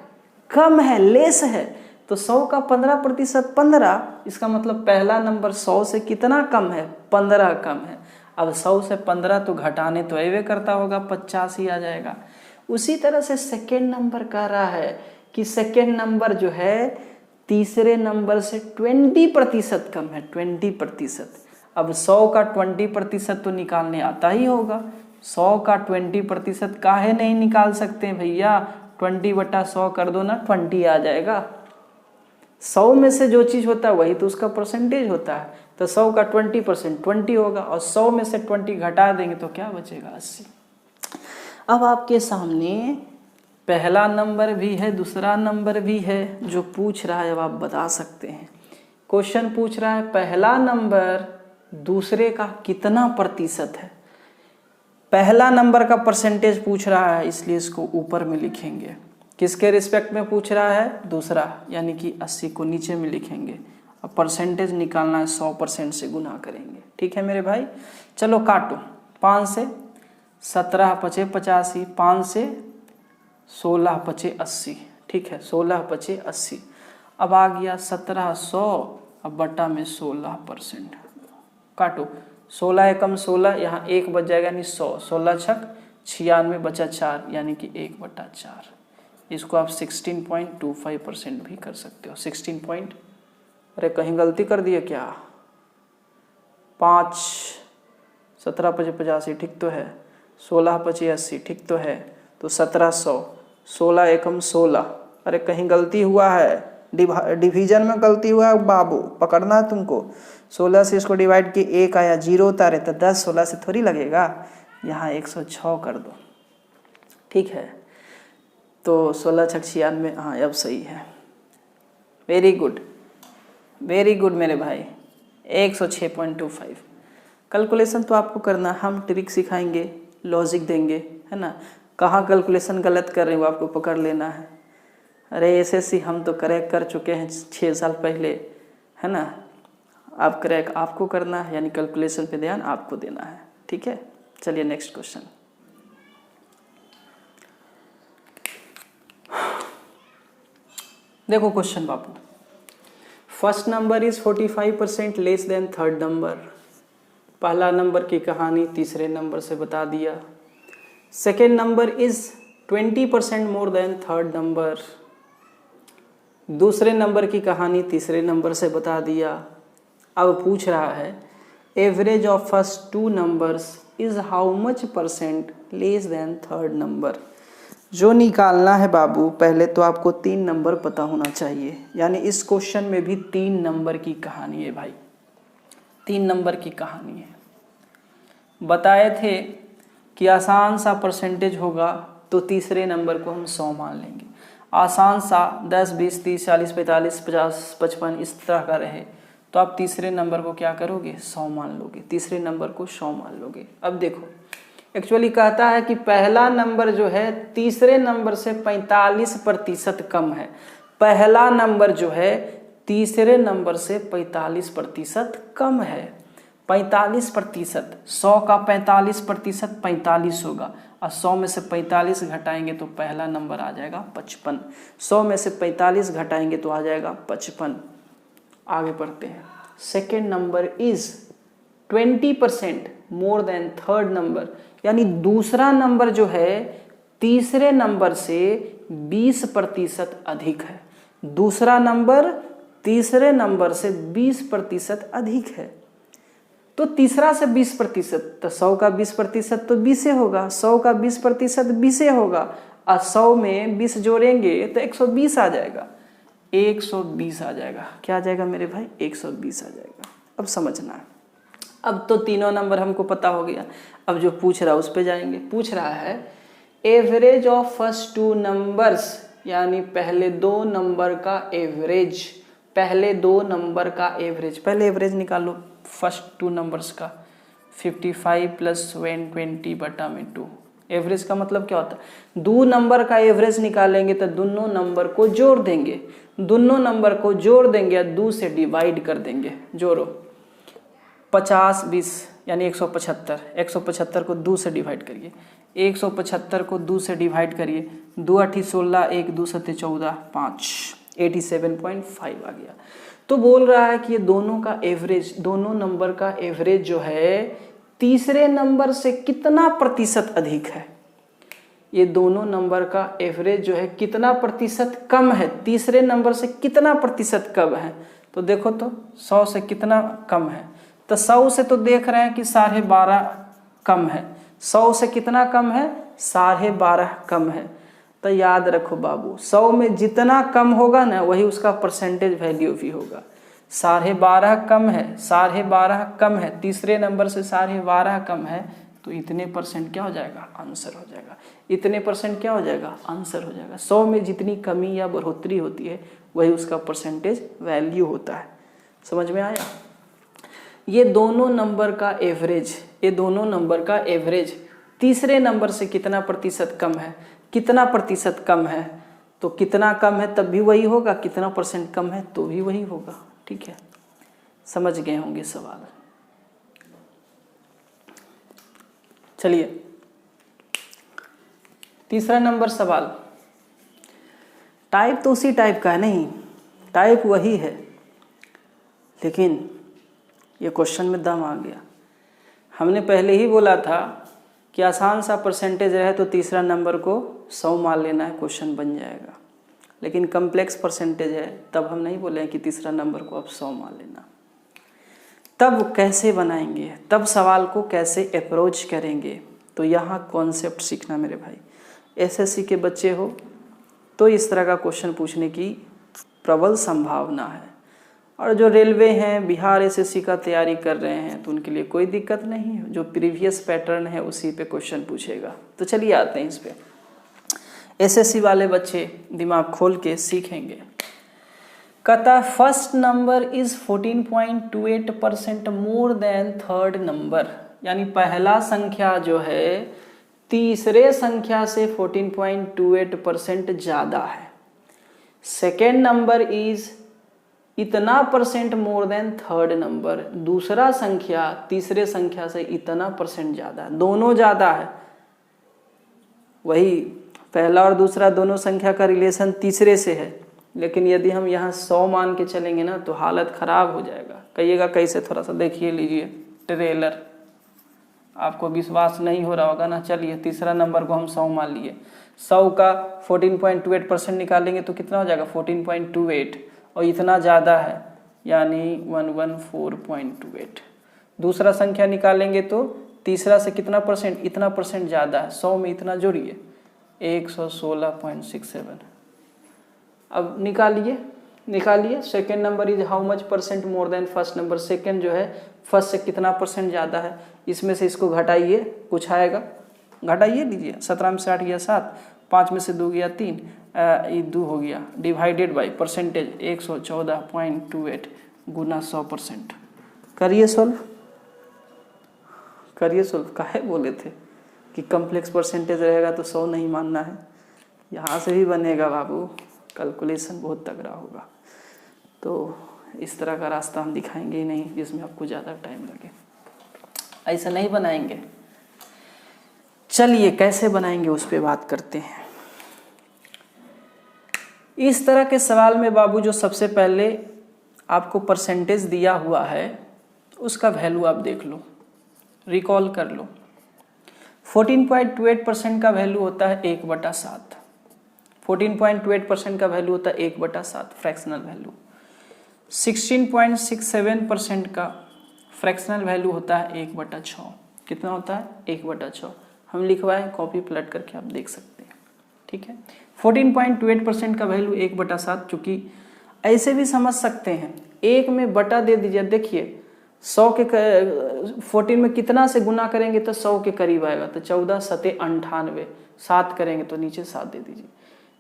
कम है, लेस है। तो 100 का 15% 15, इसका मतलब पहला नंबर 100 से कितना कम है? 15 कम है। अब 100 से 15 तो घटाने तो एवे करता होगा, 50 ही आ जाएगा। उसी तरह से सेकेंड नंबर कह रहा है कि सेकेंड नंबर जो है तीसरे नंबर से 20% कम है, 20%। अब 100 का 20% तो निकालने आता ही होगा। 100 का 20% काहे नहीं निकाल सकते भैया? 20/100 कर दो ना, 20 आ जाएगा। 100 में से जो चीज़ होता है वही तो उसका परसेंटेज होता है। तो 100 का 20% 20 होगा, और 100 में से 20 घटा देंगे तो क्या बचेगा? 80। अब आपके सामने पहला नंबर भी है, दूसरा नंबर भी है। जो पूछ रहा है अब आप बता सकते हैं। क्वेश्चन पूछ रहा है पहला नंबर दूसरे का कितना प्रतिशत है। पहला नंबर का परसेंटेज पूछ रहा है, इसलिए इसको ऊपर में लिखेंगे। किसके रिस्पेक्ट में पूछ रहा है? दूसरा, यानी कि 80 को नीचे में लिखेंगे। अब परसेंटेज निकालना है, 100% से गुना करेंगे। ठीक है मेरे भाई, चलो काटो। 5 से 17 पचे 85, 5 से 16 पचे 80। ठीक है, 16 पचे 80। अब आ गया 1700, अब बटा में 16%। काटो, 16 एकम 16, यहाँ 1 बच जाएगा यानी 100। 16 छक 96 बचा 4 यानी कि 1/4। इसको आप 16.25% भी कर सकते हो। 16 अरे कहीं गलती कर दिए क्या? 5 17 पचे 85 ठीक तो है, 16 पचे 80 ठीक तो है, तो 1700। 16 एकम 16, अरे कहीं गलती हुआ है, डिवीजन में गलती हुआ है बाबू, पकड़ना है तुमको। 16 से इसको डिवाइड किए 1 आया, 0 उतारे तो 10, 16 से थोड़ी लगेगा। यहाँ 106 कर दो। ठीक है, तो 16 छक 96, हाँ अब सही है। वेरी गुड, वेरी गुड मेरे भाई, 106.25। कैलकुलेशन तो आपको करना, हम ट्रिक सिखाएंगे, लॉजिक देंगे, है ना। कहाँ कैलकुलेशन गलत कर रहे हो आपको पकड़ लेना है। अरे एसएससी हम तो क्रैक कर चुके हैं 6 साल पहले, है ना। आप क्रैक आपको करना है, यानी कैलकुलेशन पे ध्यान आपको देना है। ठीक है, चलिए नेक्स्ट क्वेश्चन। देखो question Babu, first number is 45% less than third number. पहला नंबर की कहानी तीसरे नंबर से बता दिया। Second number is 20% more than third number. दूसरे नंबर की कहानी तीसरे नंबर से बता दिया। अब पूछ रहा है average of first two numbers is how much percent less than third number. जो निकालना है बाबू, पहले तो आपको 3 नंबर पता होना चाहिए, यानी इस क्वेश्चन में भी 3 नंबर की कहानी है भाई, 3 नंबर की कहानी है। बताए थे कि आसान सा परसेंटेज होगा तो तीसरे नंबर को हम 100 मान लेंगे। आसान सा 10, 20, 30, 40, 45, 50, 55 इस तरह का रहे तो आप तीसरे नंबर को क्या करोगे, 100 मान लोगे, तीसरे नंबर को 100 मान लोगे। अब देखो एक्चुअली कहता है कि पहला नंबर जो है तीसरे नंबर से 45% कम है। पहला नंबर जो है तीसरे नंबर से 45% कम है। 45%, 100 का 45% 45 होगा और 100 में से 45 घटाएंगे तो पहला नंबर आ जाएगा 55। 100 में से 45 घटाएंगे तो आ जाएगा 55। आगे बढ़ते हैं। Second number is 20% more than third number, यानी दूसरा नंबर जो है तीसरे नंबर से 20% अधिक है। दूसरा नंबर तीसरे नंबर से 20% अधिक है। तो तीसरा से 20%, तो 100 का 20% तो 20 होगा, 100 का 20% 20 होगा और 100 में 20 जोड़ेंगे तो 120 आ जाएगा। 120 आ जाएगा। क्या आ जाएगा मेरे भाई, 120 आ जाएगा। अब समझना है। अब तो तीनों नंबर हमको पता हो गया। अब जो पूछ रहा है उस पे जाएंगे। पूछ रहा है average of first two numbers, यानी पहले 2 नंबर का एवरेज। पहले 2 नंबर का एवरेज, पहले एवरेज निकालो फर्स्ट 2 नंबर्स का। 55 + 120/2। एवरेज का मतलब क्या होता है, 2 नंबर का एवरेज निकालेंगे तो दोनों नंबर को जोड़ देंगे, दोनों नंबर को जोड़ देंगे और 2 से डिवाइड कर देंगे। जोड़ो 50 20 यानी 175। 175 को 2 से डिवाइड करिए, 175 को 2 से डिवाइड करिए। 2 8 16, 1 2 7 14, 5, 87.5 आ गया। तो बोल रहा है कि ये दोनों का एवरेज, दोनों नंबर का एवरेज जो है तीसरे नंबर से कितना प्रतिशत अधिक है। ये दोनों नंबर का एवरेज जो है कितना प्रतिशत कम है, तीसरे नंबर से कितना प्रतिशत कम है। तो देखो तो 100 से कितना कम है, तो 100 से तो देख रहे हैं कि 12.5 कम है। 100 से कितना कम है, 12.5 कम है। तो याद रखो बाबू, 100 में जितना कम होगा ना वही उसका परसेंटेज वैल्यू भी होगा। 12.5 कम है, 12.5 कम है, तीसरे नंबर से 12.5 कम है, तो इतने परसेंट क्या हो जाएगा, आंसर हो जाएगा। इतने परसेंट क्या हो जाएगा, आंसर हो जाएगा। 100 में जितनी कमी या बढ़ोतरी होती है वही उसका परसेंटेज वैल्यू होता है। समझ में आया। ये दोनों नंबर का एवरेज, ये दोनों नंबर का एवरेज तीसरे नंबर से कितना प्रतिशत कम है, कितना प्रतिशत कम है, तो कितना कम है तब भी वही होगा, कितना परसेंट कम है तो भी वही होगा। ठीक है, समझ गए होंगे सवाल। चलिए तीसरा नंबर सवाल। टाइप तो उसी टाइप का है, नहीं टाइप वही है, लेकिन ये क्वेश्चन में दम आ गया। हमने पहले ही बोला था कि आसान सा परसेंटेज रहे तो तीसरा नंबर को 100 मान लेना है, क्वेश्चन बन जाएगा। लेकिन कम्प्लेक्स परसेंटेज है तब हम नहीं बोले कि तीसरा नंबर को आप 100 मान लेना। तब कैसे बनाएंगे, तब सवाल को कैसे अप्रोच करेंगे, तो यहाँ कॉन्सेप्ट सीखना मेरे भाई। एसएससी के बच्चे हो तो इस तरह का क्वेश्चन पूछने की प्रबल संभावना है, और जो रेलवे हैं, बिहार एसएससी का तैयारी कर रहे हैं तो उनके लिए कोई दिक्कत नहीं है, जो प्रीवियस पैटर्न है उसी पे क्वेश्चन पूछेगा। तो चलिए आते हैं इस पे। एसएससी वाले बच्चे दिमाग खोल के सीखेंगे। कहता है first number is 14.28% more than third number, यानी पहला संख्या जो है तीसरे संख्या से 14.28% ज़्यादा है। सेकेंड नंबर इज इतना percent more than third number, दूसरा संख्या तीसरे संख्या से इतना परसेंट ज़्यादा है, दोनों ज़्यादा है। वही पहला और दूसरा दोनों संख्या का रिलेशन तीसरे से है, लेकिन यदि हम यहाँ 100 मान के चलेंगे ना तो हालत ख़राब हो जाएगा। कहिएगा कैसे, थोड़ा सा देखिए लीजिए ट्रेलर, आपको विश्वास नहीं हो रहा होगा ना। चलिए तीसरा नंबर को हम 100 मान लिए, 100 का 14.28% निकालेंगे तो कितना हो जाएगा 14.28, और इतना ज़्यादा है यानी 114.28। दूसरा संख्या निकालेंगे तो तीसरा से कितना परसेंट, इतना परसेंट ज़्यादा है, 100 में इतना जोड़िए 116.67। अब निकालिए second number is how much percent more than first number. Second जो है फर्स्ट से कितना परसेंट ज़्यादा है, इसमें से इसको घटाइए, कुछ आएगा, घटाइए लीजिए। 17 में से 8 गया 7, 5 में से 2 गया 3, ये 2 हो गया, डिवाइडेड बाई परसेंटेज 114.28 गुना 100%। करिए सोल्व, काहे बोले थे कि कम्प्लेक्स परसेंटेज रहेगा तो 100 नहीं मानना है। यहाँ से भी बनेगा बाबू, कैलकुलेशन बहुत तगड़ा होगा। तो इस तरह का रास्ता हम दिखाएंगे ही नहीं जिसमें आपको ज़्यादा टाइम लगे, ऐसा नहीं बनाएंगे। चलिए कैसे बनाएंगे उस पर बात करते हैं। इस तरह के सवाल में बाबू जो सबसे पहले आपको परसेंटेज दिया हुआ है उसका वैल्यू आप देख लो, रिकॉल कर लो। 14.28% का वैल्यू होता है 1/7। 14.28% का वैल्यू होता है 1/7 फ्रैक्शनल वैल्यू। 16.67% का फ्रैक्शनल वैल्यू होता है 1/6। कितना होता है 1/6। हम लिखवाएं, कॉपी पलट करके आप देख सकते हैं, ठीक है। 14.28% का वैल्यू 1/7, चूंकि ऐसे भी समझ सकते हैं, 1 में बटा दे दीजिए। देखिए 100 के 14 में कितना से गुना करेंगे तो 100 के करीब आएगा, तो 14 7 98, 7 करेंगे तो नीचे 7 दे दीजिए।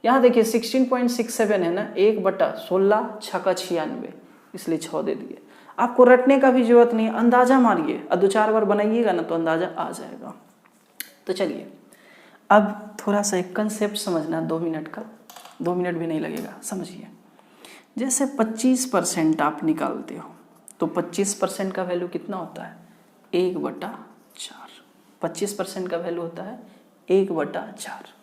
यहाँ देखिए 16.67 है ना, 1/16 6 96, इसलिए 6 दे दिए। आपको रटने का भी जरूरत नहीं, अंदाजा मारिए, और 2-4 बार बनाइएगा ना तो अंदाजा आ जाएगा। तो चलिए अब थोड़ा सा एक कंसेप्ट समझना, 2 मिनट का, 2 मिनट भी नहीं लगेगा, समझिए। जैसे 25% आप निकालते हो तो 25% का वैल्यू कितना होता है 1/4। 25% का वैल्यू होता है 1/4।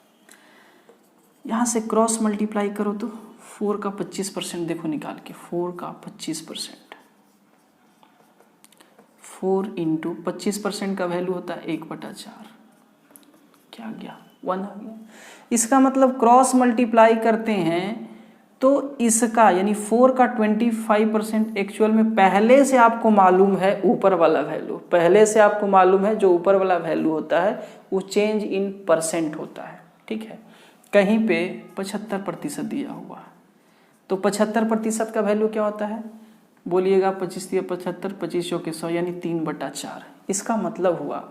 यहाँ से क्रॉस मल्टीप्लाई करो तो 4 का 25% देखो निकाल के, 4 का 25%, 4 इंटू 25% का वैल्यू होता है 1/4, क्या आ गया 1 आ गया। इसका मतलब क्रॉस मल्टीप्लाई करते हैं तो इसका यानी 4 का 25% एक्चुअल में पहले से आपको मालूम है ऊपर वाला वैल्यू, पहले से आपको मालूम है जो ऊपर वाला वैल्यू होता है वो चेंज इन परसेंट होता है, ठीक है। कहीं पे 75% दिया हुआ है तो 75% का वैल्यू क्या होता है, बोलिएगा 25 या 75, 25 के 100 यानी 3/4। इसका मतलब हुआ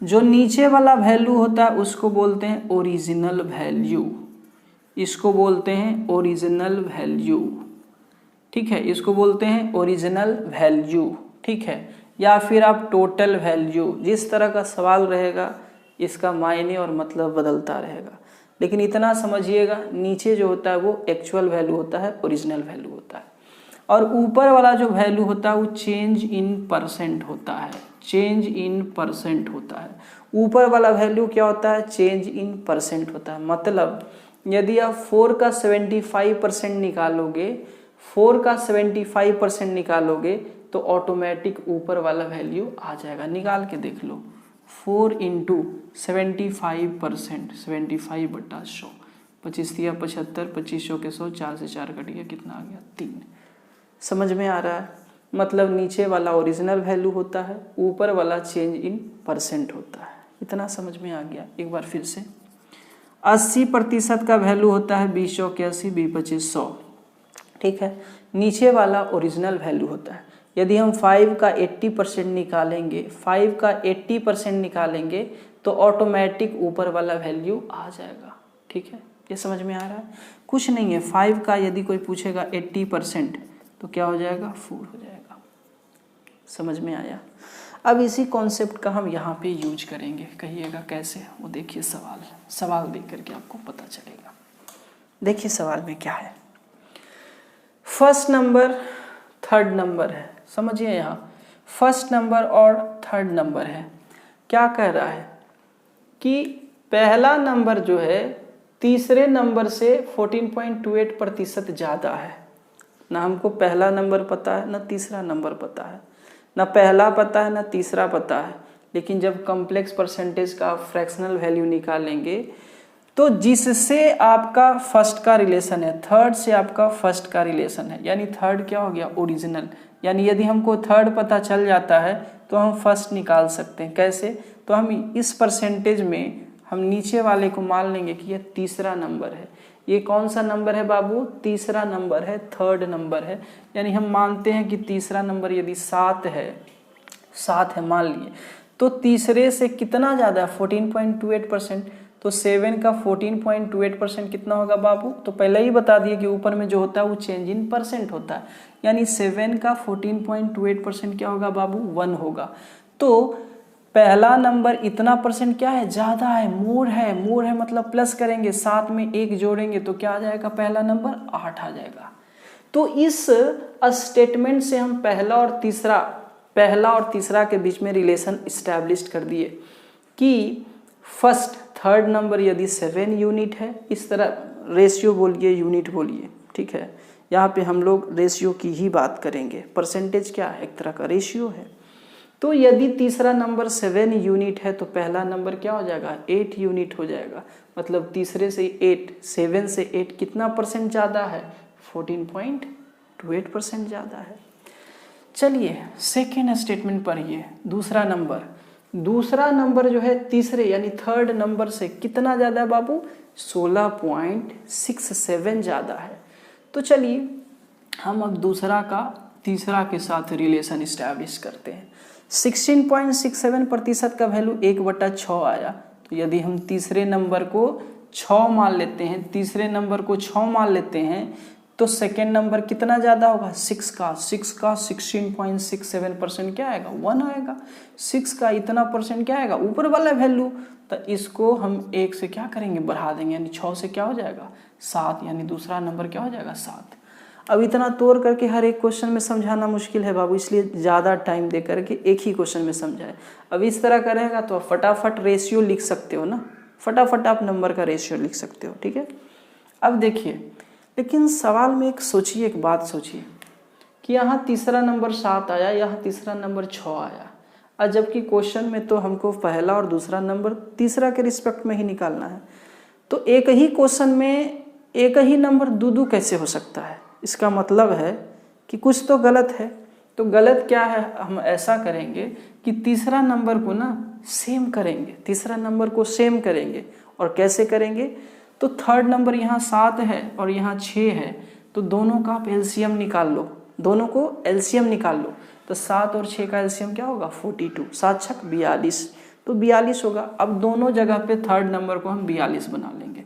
जो नीचे वाला वैल्यू होता है उसको बोलते हैं ओरिजिनल वैल्यू, इसको बोलते हैं ओरिजिनल वैल्यू, ठीक है, इसको बोलते हैं ओरिजिनल वैल्यू, ठीक है, या फिर आप टोटल वैल्यू। जिस तरह का सवाल रहेगा इसका मायने और मतलब बदलता रहेगा, लेकिन इतना समझिएगा नीचे जो होता है वो एक्चुअल वैल्यू होता है, ओरिजिनल वैल्यू होता है, और ऊपर वाला जो वैल्यू होता है वो चेंज इन परसेंट होता है, चेंज इन परसेंट होता है। ऊपर वाला वैल्यू क्या होता है, चेंज इन परसेंट होता है। मतलब यदि आप 4 का 75% निकालोगे, 4 का 75% निकालोगे तो ऑटोमेटिक ऊपर वाला वैल्यू आ जाएगा। निकाल के देख लो, 4 इंटू 75%, 75/100, 25 या 75, 25 के 100, 4 से 4 कट गया, कितना आ गया 3। समझ में आ रहा है, मतलब नीचे वाला ओरिजिनल वैल्यू होता है, ऊपर वाला चेंज इन परसेंट होता है। इतना समझ में आ गया। एक बार फिर से 80% का वैल्यू होता है 20 के 80, 20 25 100, ठीक है, नीचे वाला ओरिजिनल वैल्यू होता है। यदि हम 5 का 80% निकालेंगे, 5 का 80% निकालेंगे तो ऑटोमेटिक ऊपर वाला वैल्यू आ जाएगा, ठीक है। ये समझ में आ रहा है, कुछ नहीं है। 5 का यदि कोई पूछेगा 80% तो क्या हो जाएगा 4 हो जाएगा। समझ में आया। अब इसी कॉन्सेप्ट का हम यहाँ पे यूज करेंगे, कहिएगा कैसे, वो देखिए सवाल देख करके आपको पता चलेगा। देखिए सवाल में क्या है, फर्स्ट नंबर थर्ड नंबर है, समझिए यहाँ फर्स्ट नंबर और थर्ड नंबर है। क्या कह रहा है कि पहला नंबर जो है तीसरे नंबर से 14.28% ज़्यादा है। ना हमको पहला नंबर पता है ना तीसरा नंबर पता है, ना पहला पता है ना तीसरा पता है, लेकिन जब कॉम्प्लेक्स परसेंटेज का फ्रैक्शनल वैल्यू निकालेंगे तो जिससे आपका फर्स्ट का रिलेशन है, थर्ड से आपका फर्स्ट का रिलेशन है, यानी थर्ड क्या हो गया, ओरिजिनल। यानी यदि हमको थर्ड पता चल जाता है तो हम फर्स्ट निकाल सकते हैं। कैसे? तो हम इस परसेंटेज में हम नीचे वाले को मान लेंगे कि यह तीसरा नंबर है। ये कौन सा नंबर है बाबू? तीसरा नंबर है, थर्ड नंबर है। यानी हम मानते हैं कि तीसरा नंबर यदि 7 है मान लिए, तो तीसरे से कितना ज़्यादा है? 14.28%। तो 7 का 14.28% कितना होगा बाबू? तो पहले ही बता दिए कि ऊपर में जो होता है वो चेंज इन परसेंट होता है, यानी 7 का 14.28% क्या होगा बाबू? 1 होगा। तो पहला नंबर इतना परसेंट क्या है? ज़्यादा है, मोर है। मोर है मतलब प्लस करेंगे, साथ में 1 जोड़ेंगे तो क्या आ जाएगा? पहला नंबर 8 आ जाएगा। तो इस स्टेटमेंट से हम पहला और तीसरा के बीच में रिलेशन इस्टेब्लिश कर दिए कि फर्स्ट थर्ड नंबर यदि 7 यूनिट है, इस तरह रेशियो बोलिए, यूनिट बोलिए, ठीक है। यहाँ पे हम लोग रेशियो की ही बात करेंगे। परसेंटेज क्या है? एक तरह का रेशियो है। तो यदि तीसरा नंबर 7 यूनिट है तो पहला नंबर क्या हो जाएगा? 8 यूनिट हो जाएगा। मतलब तीसरे से 7 से 8 कितना परसेंट ज़्यादा है? 14.28% ज़्यादा है। चलिए सेकेंड स्टेटमेंट पढ़िए। दूसरा नंबर जो है तीसरे यानी थर्ड नंबर से कितना ज़्यादा है बाबू? 16.67 ज़्यादा है। तो चलिए हम अब दूसरा का तीसरा के साथ रिलेशन इस्टेब्लिश करते हैं। 16.67% का वैल्यू 1/6 आया। तो यदि हम तीसरे नंबर को 6 मान लेते हैं, तो सेकेंड नंबर कितना ज़्यादा होगा? 6 का 16.67% क्या आएगा? 1 आएगा। 6 का इतना परसेंट क्या आएगा? ऊपर वाला वैल्यू। तो इसको हम 1 से क्या करेंगे? बढ़ा देंगे, यानी 6 से क्या हो जाएगा? 7, यानी दूसरा नंबर क्या हो जाएगा? 7। अब इतना तोड़ करके हर एक क्वेश्चन में समझाना मुश्किल है बाबू, इसलिए ज़्यादा टाइम दे करके एक ही क्वेश्चन में समझाए। अब इस तरह करेगा तो फटाफट रेशियो लिख सकते हो ना, फटाफट आप नंबर का रेशियो लिख सकते हो, ठीक है। अब देखिए, लेकिन सवाल में एक बात सोचिए कि यहाँ तीसरा नंबर 7 आया, यहाँ तीसरा नंबर 6 आया, और जबकि क्वेश्चन में तो हमको पहला और दूसरा नंबर तीसरा के रिस्पेक्ट में ही निकालना है। तो एक ही क्वेश्चन में एक ही नंबर दो कैसे हो सकता है? इसका मतलब है कि कुछ तो गलत है। तो गलत क्या है? हम ऐसा करेंगे कि तीसरा नंबर को ना सेम करेंगे। और कैसे करेंगे? तो थर्ड नंबर यहाँ 7 है और यहाँ 6 है, तो दोनों का आप एलसीएम निकाल लो, तो 7 और 6 का एलसीएम क्या होगा? 42। 7 छक 42, तो 42 होगा। अब दोनों जगह पे थर्ड नंबर को हम 42 बना लेंगे।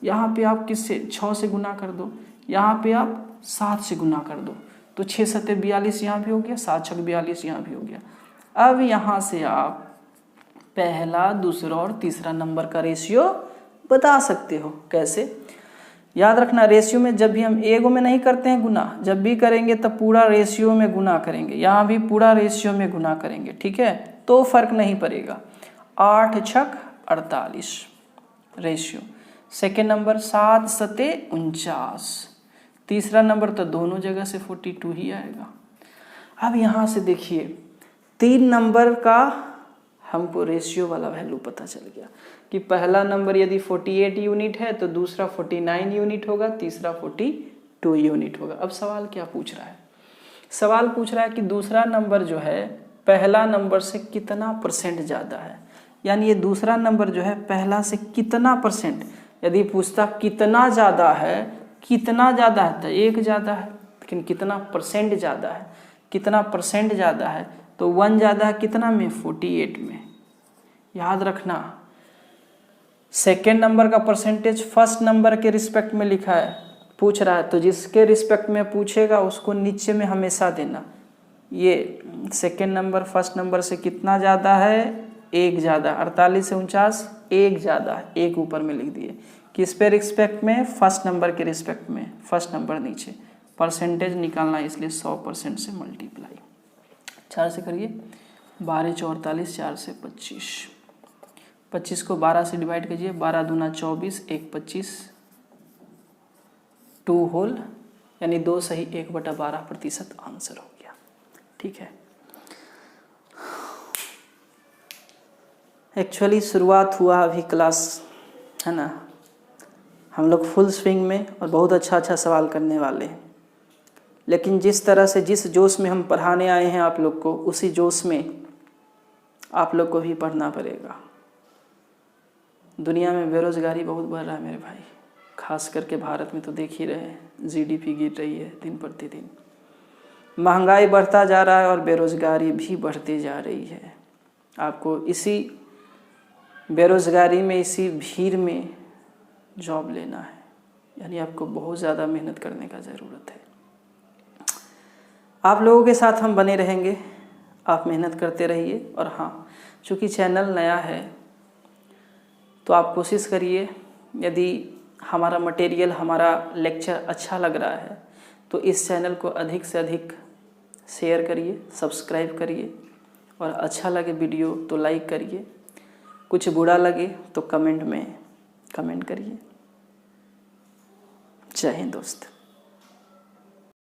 यहाँ पे आप किससे? 6 से गुना कर दो, यहाँ पे आप 7 से गुना कर दो, तो 6 7 42 यहाँ भी हो गया, 7 6 42 यहाँ भी हो गया। अब यहाँ से आप पहला, दूसरा और तीसरा नंबर का रेशियो बता सकते हो। कैसे? याद रखना, रेशियो में जब भी हम एगो में नहीं करते हैं गुना, जब भी करेंगे तब पूरा रेशियो में गुना करेंगे, यहाँ भी पूरा रेशियो में गुना करेंगे, ठीक है, तो फर्क नहीं पड़ेगा। 8 छक 48 रेशियो। सेकेंड नंबर 7 सते 49, तीसरा नंबर तो दोनों जगह से 42 ही आएगा। अब यहाँ से देखिए, 3 नंबर का हमको रेशियो वाला वैल्यू पता चल गया कि पहला नंबर यदि 48 यूनिट है तो दूसरा 49 यूनिट होगा, तीसरा 42 यूनिट होगा। अब सवाल क्या पूछ रहा है? सवाल पूछ रहा है कि दूसरा नंबर जो है पहला नंबर से कितना परसेंट ज़्यादा है, यानी ये दूसरा नंबर जो है पहला से कितना परसेंट। यदि पूछता कितना ज़्यादा है तो 1 ज़्यादा है, लेकिन कितना परसेंट ज़्यादा है, तो 1 ज़्यादा है कितना में? 48 में। याद रखना, सेकेंड नंबर का परसेंटेज फर्स्ट नंबर के रिस्पेक्ट में लिखा है, पूछ रहा है, तो जिसके रिस्पेक्ट में पूछेगा उसको नीचे में हमेशा देना। ये सेकेंड नंबर फर्स्ट नंबर से कितना ज़्यादा है? 1 ज़्यादा। 48 से 49 1 ज़्यादा है, 1 ऊपर में लिख दिए। किस पे रिस्पेक्ट में? फर्स्ट नंबर के रिस्पेक्ट में, फर्स्ट नंबर नीचे। परसेंटेज निकालना इसलिए 100% से मल्टीप्लाई 4 से करिए, 12 4 48, 4 से 25, 25 को 12 से डिवाइड कीजिए, 12 दूना 24, 1 25, 2 होल यानी 2 सही 1/12% आंसर हो गया। ठीक है, एक्चुअली शुरुआत हुआ अभी क्लास, है ना, हम लोग फुल स्विंग में और बहुत अच्छा सवाल करने वाले हैं, लेकिन जिस तरह से जिस जोश में हम पढ़ाने आए हैं आप लोग को, उसी जोश में आप लोग को भी पढ़ना पड़ेगा। दुनिया में बेरोज़गारी बहुत बढ़ रहा है मेरे भाई, खास करके भारत में तो देख ही रहे हैं, GDP गिर रही है दिन प्रतिदिन, महंगाई बढ़ता जा रहा है और बेरोज़गारी भी बढ़ती जा रही है। आपको इसी बेरोज़गारी में, इसी भीड़ में जॉब लेना है, यानी आपको बहुत ज़्यादा मेहनत करने का ज़रूरत है। आप लोगों के साथ हम बने रहेंगे, आप मेहनत करते रहिए। और हाँ, चूँकि चैनल नया है तो आप कोशिश करिए, यदि हमारा मटेरियल, हमारा लेक्चर अच्छा लग रहा है तो इस चैनल को अधिक से अधिक शेयर करिए, सब्सक्राइब करिए, और अच्छा लगे वीडियो तो लाइक करिए, कुछ बुरा लगे तो कमेंट में कमेंट करिए। जय हिंद दोस्त।